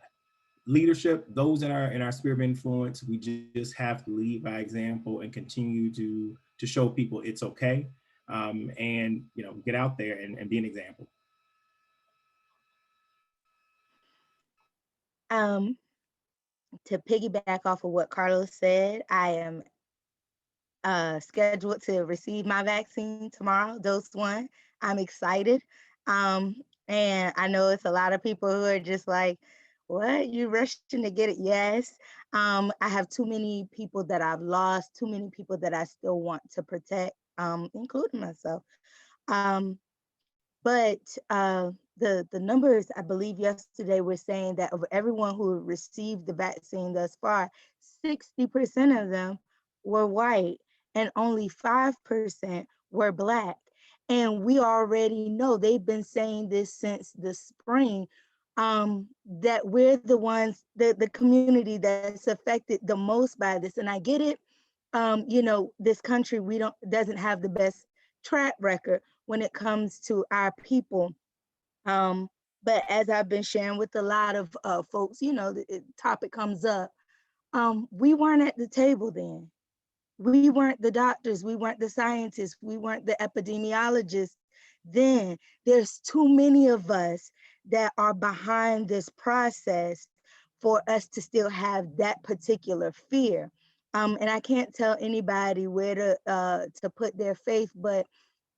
leadership, those in our sphere of influence, we just have to lead by example and continue to show people it's okay, and get out there and be an example. To piggyback off of what Carlos said, I am scheduled to receive my vaccine tomorrow, dose 1. I'm excited. And I know it's a lot of people who are just like, what, you rushing to get it? Yes. I have too many people that I've lost, too many people that I still want to protect, including myself. But the numbers, I believe yesterday, were saying that of everyone who received the vaccine thus far, 60% of them were white and only 5% were Black. And we already know, they've been saying this since the spring, that we're the ones, the community that's affected the most by this. And I get it. This country, doesn't have the best track record when it comes to our people. But as I've been sharing with a lot of folks, the topic comes up. We weren't at the table then. We weren't the doctors, we weren't the scientists, we weren't the epidemiologists then. There's too many of us that are behind this process for us to still have that particular fear. And I can't tell anybody where to put their faith, but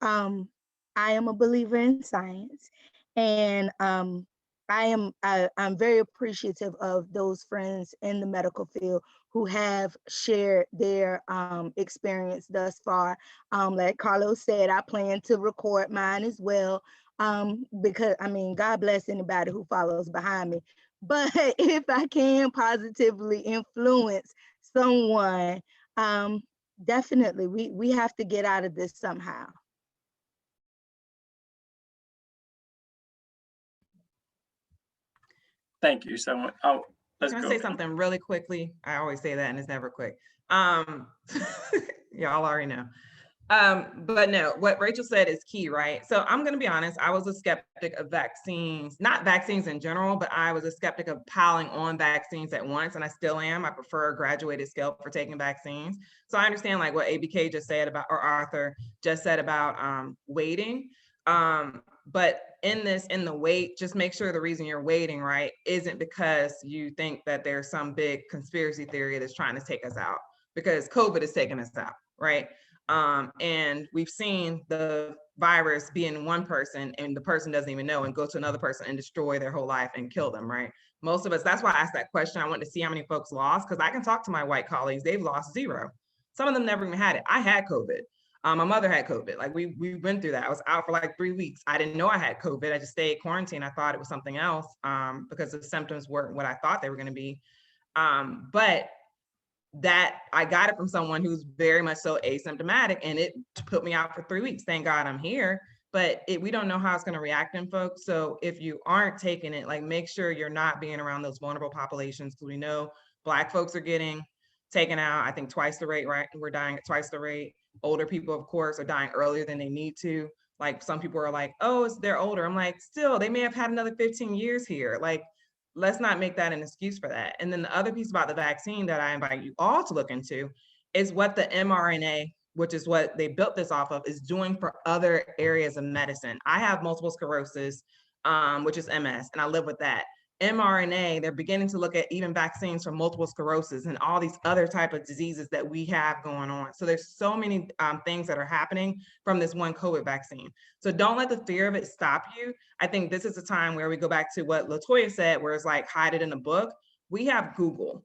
I am a believer in science, and I'm very appreciative of those friends in the medical field who have shared their experience thus far. Like Carlos said, I plan to record mine as well, because God bless anybody who follows behind me. But if I can positively influence someone, definitely we have to get out of this somehow. Thank you so much. Let's Can go. I say something really quickly? I always say that and it's never quick. Y'all already know. But no, what Rachel said is key, right? So I'm going to be honest, I was a skeptic of vaccines, not vaccines in general, but I was a skeptic of piling on vaccines at once, and I still am. I prefer a graduated scale for taking vaccines. So I understand like what ABK just said about, or Arthur just said about waiting. But in the wait, just make sure the reason you're waiting, right, isn't because you think that there's some big conspiracy theory that's trying to take us out, because COVID is taking us out, right? And we've seen the virus be in one person and the person doesn't even know and go to another person and destroy their whole life and kill them, right? Most of us, that's why I asked that question. I wanted to see how many folks lost, because I can talk to my white colleagues, they've lost 0. Some of them never even had it. I had COVID. My mother had COVID. Like we went through that. I was out for like 3 weeks. I didn't know I had COVID. I just stayed quarantined. I thought it was something else, because the symptoms weren't what I thought they were going to be. But that I got it from someone who's very much so asymptomatic, and it put me out for 3 weeks. Thank God I'm here, but we don't know how it's going to react in folks. So if you aren't taking it, like make sure you're not being around those vulnerable populations, because we know Black folks are getting taken out, I think twice the rate, right? We're dying at twice the rate. Older people, of course, are dying earlier than they need to. Like some people are like, oh, they're older. I'm like, still, they may have had another 15 years here. Like, let's not make that an excuse for that. And then the other piece about the vaccine that I invite you all to look into is what the mRNA, which is what they built this off of, is doing for other areas of medicine. I have multiple sclerosis, which is MS, and I live with that. mRNA, they're beginning to look at even vaccines for multiple sclerosis and all these other type of diseases that we have going on. So there's so many things that are happening from this one COVID vaccine. So don't let the fear of it stop you. I think this is a time where we go back to what LaToya said, where it's like, hide it in a book. We have Google.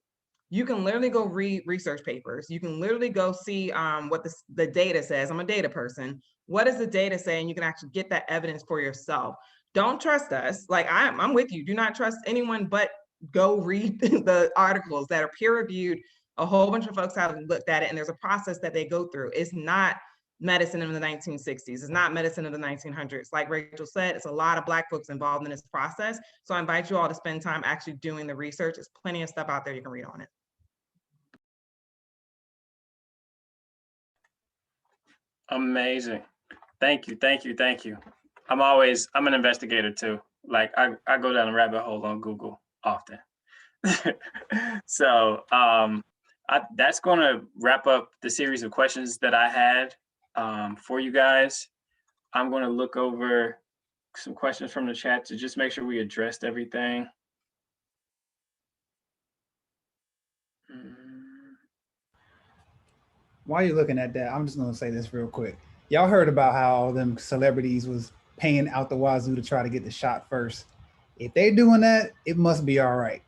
You can literally go read research papers. You can literally go see what the data says. I'm a data person. What does the data say? And you can actually get that evidence for yourself. Don't trust us. Like I'm with you. Do not trust anyone, but go read the articles that are peer reviewed. A whole bunch of folks have looked at it, and there's a process that they go through. It's not medicine in the 1960s. It's not medicine in the 1900s. Like Rachel said, it's a lot of Black folks involved in this process. So I invite you all to spend time actually doing the research. There's plenty of stuff out there you can read on it. Amazing. Thank you, thank you, thank you. I'm an investigator too. Like I go down a rabbit hole on Google often. So that's gonna wrap up the series of questions that I had for you guys. I'm gonna look over some questions from the chat to just make sure we addressed everything. While you're looking at that, I'm just gonna say this real quick. Y'all heard about how all them celebrities was paying out the wazoo to try to get the shot first. If they're doing that, it must be all right.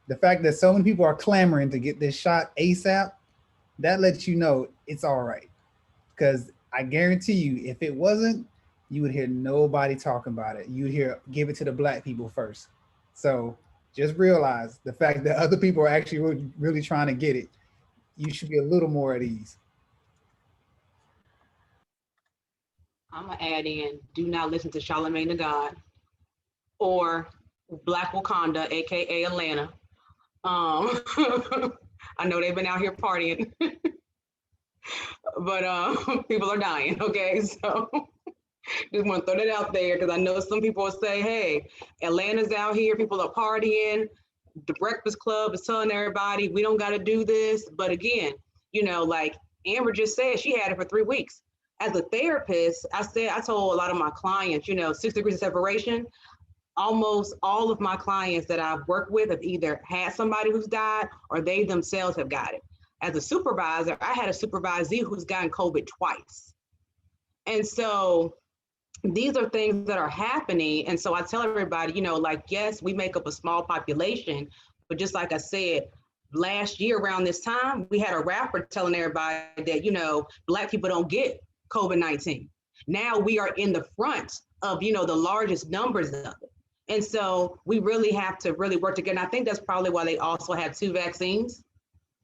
The fact that so many people are clamoring to get this shot ASAP, that lets you know it's all right. Because I guarantee you, if it wasn't, you would hear nobody talking about it. You'd hear, give it to the Black people first. So just realize the fact that other people are actually really trying to get it, you should be a little more at ease. I'm gonna add in, do not listen to Charlemagne the God or Black Wakanda, AKA Atlanta. I know they've been out here partying, but people are dying, okay? So just wanna throw that out there because I know some people will say, hey, Atlanta's out here, people are partying. The Breakfast Club is telling everybody we don't gotta do this. But again, you know, like Amber just said, she had it for 3 weeks. As a therapist, I told a lot of my clients, you know, 6 degrees of separation. Almost all of my clients that I've worked with have either had somebody who's died or they themselves have got it. As a supervisor, I had a supervisee who's gotten COVID twice. And so these are things that are happening. And so I tell everybody, you know, like, yes, we make up a small population, but just like I said, last year around this time, we had a rapper telling everybody that, you know, Black people don't get COVID-19. Now we are in the front of, you know, the largest numbers of it. And so we really have to really work together. And I think that's probably why they also have 2 vaccines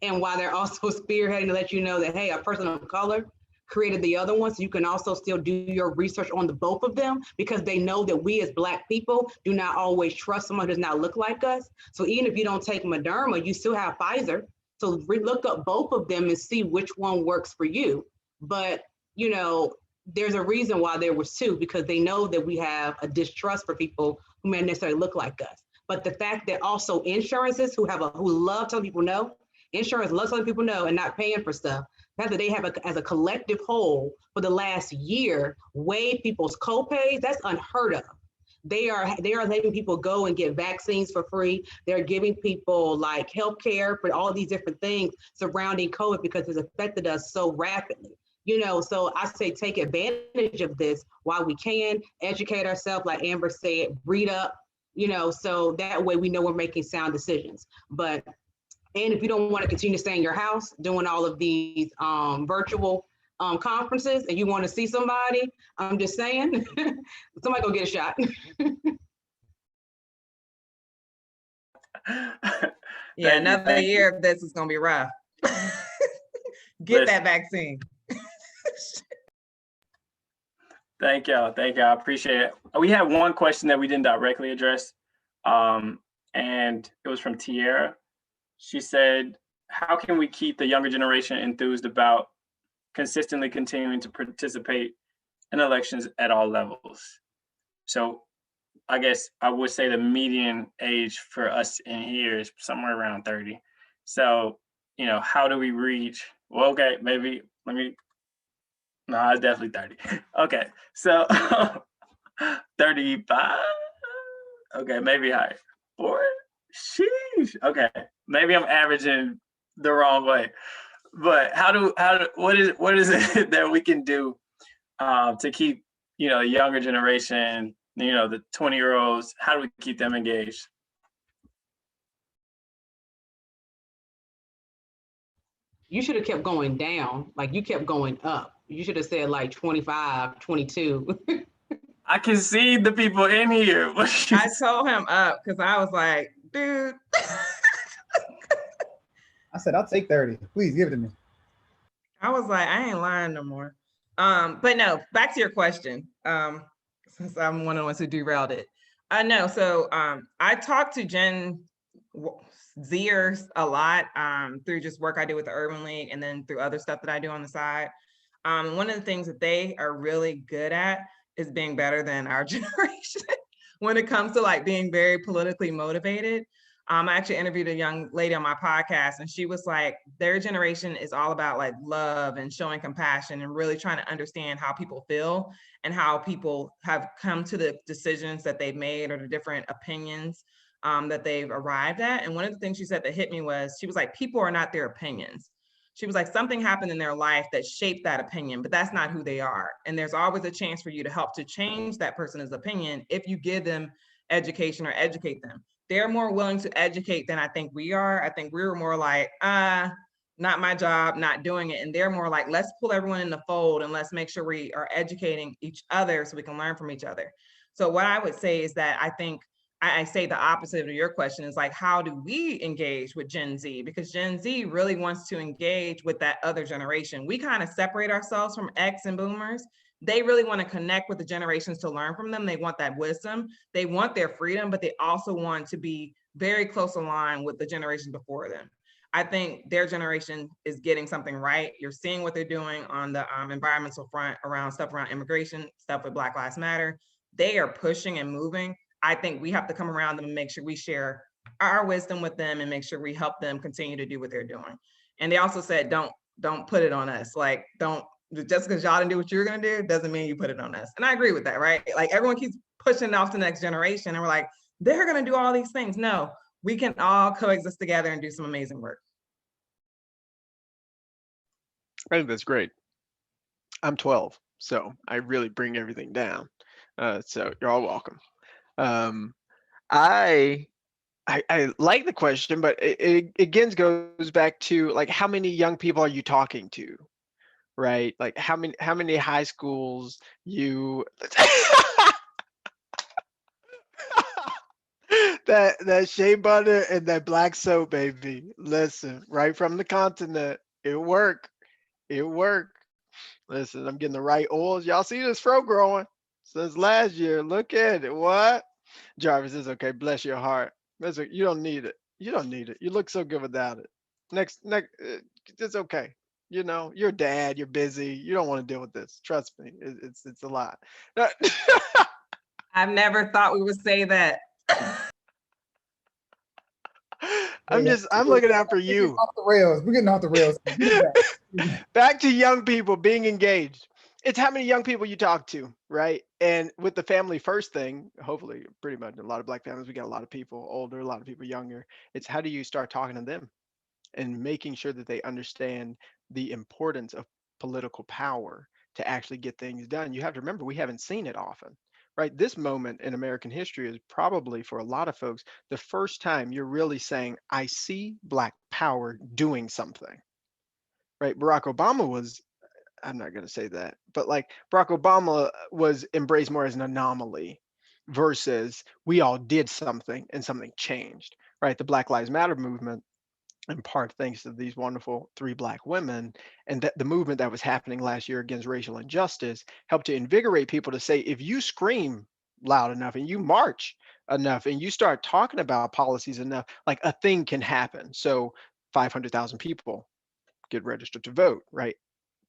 and why they're also spearheading to let you know that, hey, a person of color created the other one. So you can also still do your research on the both of them because they know that we as Black people do not always trust someone who does not look like us. So even if you don't take Moderna, you still have Pfizer. So look up both of them and see which one works for you. But you know, there's a reason why there was 2 because they know that we have a distrust for people who may necessarily look like us. But the fact that also insurances who love telling people no, insurance loves telling people no and not paying for stuff. The fact that they have as a collective whole for the last year waived people's copays, that's unheard of. They are letting people go and get vaccines for free. They're giving people like healthcare for all these different things surrounding COVID because it's affected us so rapidly. You know, so I say take advantage of this while we can, educate ourselves, like Amber said, read up, you know, so that way we know we're making sound decisions. But, and if you don't want to continue to stay in your house doing all of these virtual conferences and you want to see somebody, I'm just saying, somebody go get a shot. Yeah, another year of this is going to be rough. Get that vaccine. Thank y'all. I appreciate it. We have one question that we didn't directly address, and it was from Tierra. She said, how can we keep the younger generation enthused about consistently continuing to participate in elections at all levels? So I guess I would say the median age for us in here is somewhere around 30. So, you know, how do we reach, well, okay, maybe no, it's definitely 30. Okay, so 35, okay, maybe higher. 4? Sheesh. Okay, maybe I'm averaging the wrong way. But what is it that we can do to keep the younger generation, the 20-year-olds? How do we keep them engaged? You should have kept going down, like you kept going up. You should have said like 25, 22. I can see the people in here. I told him up because I was like, dude. I said, I'll take 30. Please give it to me. I was like, I ain't lying no more. But no, back to your question. Since I'm one of the ones who derailed it. No, so I talked to Gen Zers a lot through just work I do with the Urban League and then through other stuff that I do on the side. One of the things that they are really good at is being better than our generation when it comes to like being very politically motivated. I actually interviewed a young lady on my podcast and she was like, their generation is all about like love and showing compassion and really trying to understand how people feel and how people have come to the decisions that they've made or the different opinions that they've arrived at. And one of the things she said that hit me was, she was like, people are not their opinions. She was like, something happened in their life that shaped that opinion, but that's not who they are. And there's always a chance for you to help to change that person's opinion if you give them education or educate them. They're more willing to educate than I think we are. I think we were more like, not my job, not doing it. And they're more like, let's pull everyone in the fold and let's make sure we are educating each other so we can learn from each other. So what I would say is that I think I say the opposite of your question is like, how do we engage with Gen Z? Because Gen Z really wants to engage with that other generation. We kind of separate ourselves from X and boomers. They really want to connect with the generations to learn from them. They want that wisdom. They want their freedom, but they also want to be very close aligned with the generation before them. I think their generation is getting something right. You're seeing what they're doing on the environmental front around stuff around immigration, stuff with Black Lives Matter. They are pushing and moving. I think we have to come around them and make sure we share our wisdom with them and make sure we help them continue to do what they're doing. And they also said, don't put it on us. Like, don't, just because y'all didn't do what you're gonna do doesn't mean you put it on us. And I agree with that, right? Like everyone keeps pushing it off to the next generation and we're like, they're gonna do all these things. No, we can all coexist together and do some amazing work. I think that's great. I'm 12, so I really bring everything down. So you're all welcome. I like the question, but it again goes back to like, how many young people are you talking to, right? Like how many high schools you that shea butter and that black soap, baby. Listen, right from the continent, it worked. It worked. Listen, I'm getting the right oils. Y'all see this fro growing since last year. Look at it. What? Jarvis is okay. Bless your heart. You don't need it. You don't need it. You look so good without it. Next, it's okay. You know, you're a dad. You're busy. You don't want to deal with this. Trust me, it's a lot. I've never thought we would say that. I'm looking out for you. Off the rails. We're getting off the rails. Back to young people being engaged. It's how many young people you talk to, right? And with the family first thing, hopefully pretty much a lot of Black families, we got a lot of people older, a lot of people younger. It's how do you start talking to them and making sure that they understand the importance of political power to actually get things done. You have to remember, we haven't seen it often, right? This moment in American history is probably for a lot of folks, the first time you're really saying, I see Black power doing something, right? Barack Obama was, I'm not going to say that, but like Barack Obama was embraced more as an anomaly versus we all did something and something changed, right? The Black Lives Matter movement, in part thanks to these wonderful 3 Black women, and that the movement that was happening last year against racial injustice helped to invigorate people to say, if you scream loud enough and you march enough and you start talking about policies enough, like a thing can happen. So 500,000 people get registered to vote, right?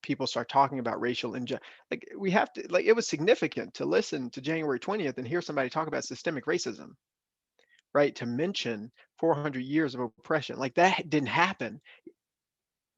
People start talking about racial injustice. Like we have to, like, it was significant to listen to January 20th and hear somebody talk about systemic racism, right? To mention 400 years of oppression, like that didn't happen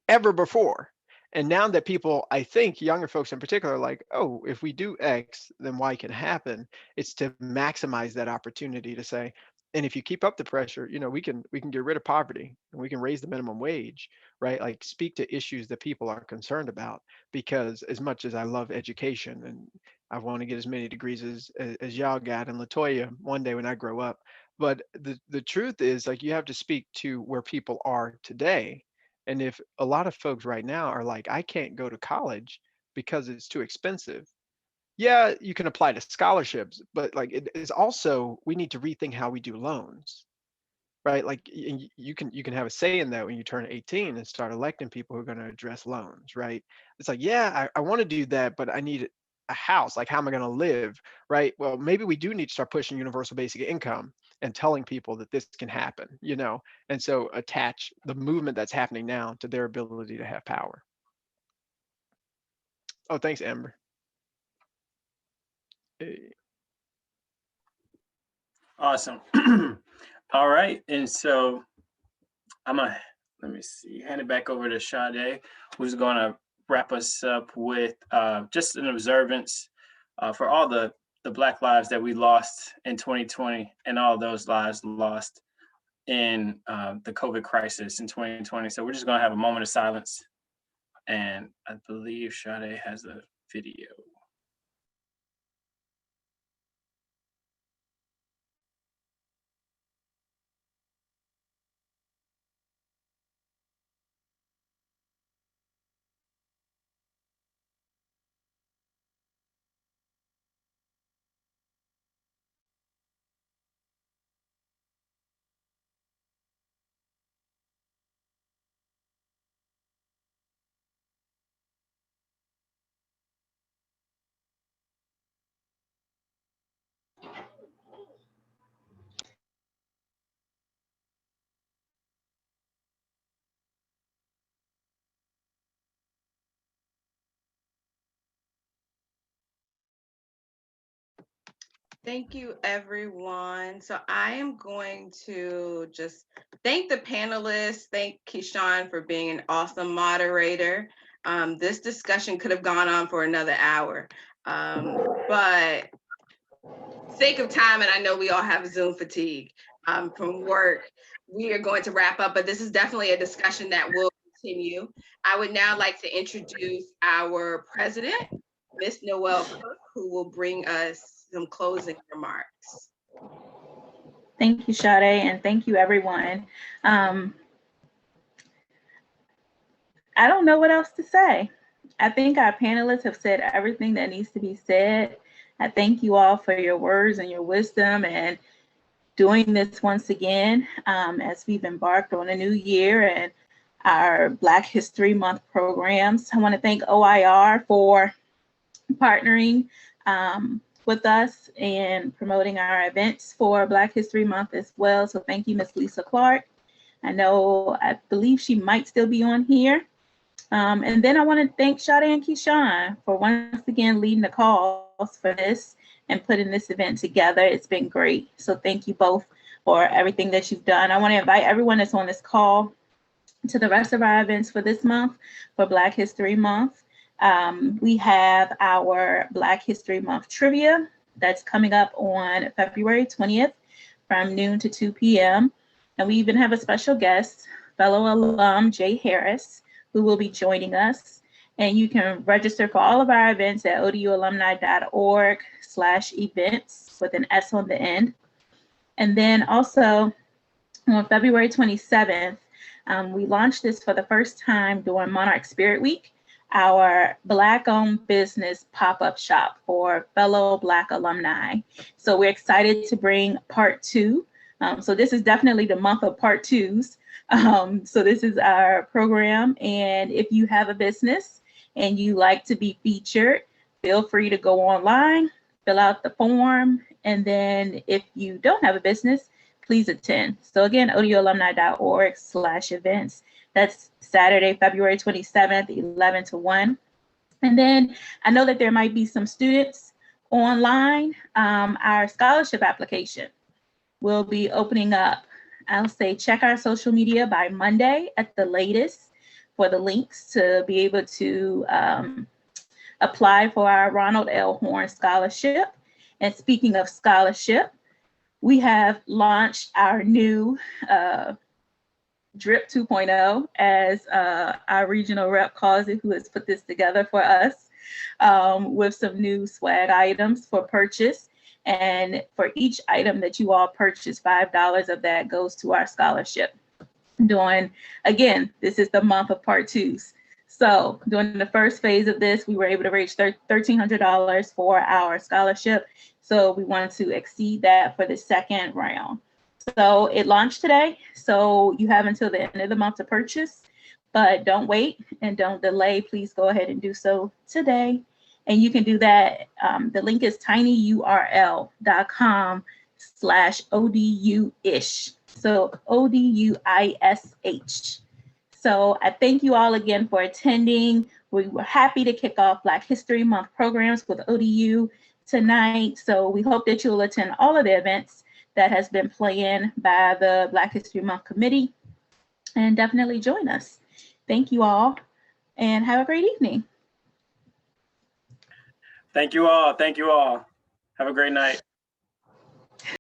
ever before. And now that people, I think younger folks in particular, are like, oh, if we do X, then Y can happen. It's to maximize that opportunity to say, And if you keep up the pressure, we can get rid of poverty and we can raise the minimum wage, right? Like speak to issues that people are concerned about. Because as much as I love education and I want to get as many degrees as y'all got and Latoya one day when I grow up, but the truth is, like, you have to speak to where people are today. And if a lot of folks right now are like, I can't go to college because it's too expensive. Yeah, you can apply to scholarships, but like it is also, we need to rethink how we do loans, right? Like you can have a say in that when you turn 18 and start electing people who are going to address loans, right? It's like, yeah, I want to do that, but I need a house. Like, how am I going to live, right? Well, maybe we do need to start pushing universal basic income and telling people that this can happen. And so attach the movement that's happening now to their ability to have power. Oh, thanks, Amber. Hey. Awesome. All right. And so let me see, hand it back over to Sade, who's going to wrap us up with just an observance for all the Black lives that we lost in 2020 and all those lives lost in the COVID crisis in 2020. So we're just going to have a moment of silence. And I believe Sade has a video. Thank you, everyone. So I am going to just thank the panelists. Thank Keyshawn for being an awesome moderator. This discussion could have gone on for another hour, but sake of time, and I know we all have Zoom fatigue from work, we are going to wrap up, but this is definitely a discussion that will continue. I would now like to introduce our president, Ms. Noelle Cook, who will bring us some closing remarks. Thank you, Sade, and thank you, everyone. I don't know what else to say. I think our panelists have said everything that needs to be said. I thank you all for your words and your wisdom and doing this once again as we've embarked on a new year and our Black History Month programs. I want to thank OIR for partnering with us and promoting our events for Black History Month as well. So thank you, Ms. Lisa Clark. I believe she might still be on here. And then I want to thank Sade and Keyshawn for once again leading the calls for this and putting this event together. It's been great. So thank you both for everything that you've done. I want to invite everyone that's on this call to the rest of our events for this month, for Black History Month. We have our Black History Month trivia that's coming up on February 20th from noon to 2 p.m. And we even have a special guest, fellow alum Jay Harris, who will be joining us. And you can register for all of our events at odualumni.org/events with an S on the end. And then also on February 27th, we launched this for the first time during Monarch Spirit Week, our Black-owned business pop-up shop for fellow Black alumni. So we're excited to bring part 2. So this is definitely the month of part 2s. So this is our program. And if you have a business and you like to be featured, feel free to go online, fill out the form. And then if you don't have a business, please attend. So again, odualumni.org/events. That's Saturday, February 27th, 11 to 1. And then I know that there might be some students online. Our scholarship application will be opening up. I'll say check our social media by Monday at the latest for the links to be able to apply for our Ronald L. Horn Scholarship. And speaking of scholarship, we have launched our new Drip 2.0, as our regional rep calls it, who has put this together for us, with some new swag items for purchase. And for each item that you all purchase, $5 of that goes to our scholarship. Again, this is the month of part twos. So during the first phase of this, we were able to raise $1,300 for our scholarship. So we wanted to exceed that for the second round. So it launched today. So you have until the end of the month to purchase, but don't wait and don't delay. Please go ahead and do so today. And you can do that. The link is tinyurl.com/ODU-ish. So ODUISH. So I thank you all again for attending. We were happy to kick off Black History Month programs with ODU tonight. So we hope that you'll attend all of the events that has been planned by the Black History Month Committee, and definitely join us. Thank you all and have a great evening. Thank you all. Thank you all. Have a great night.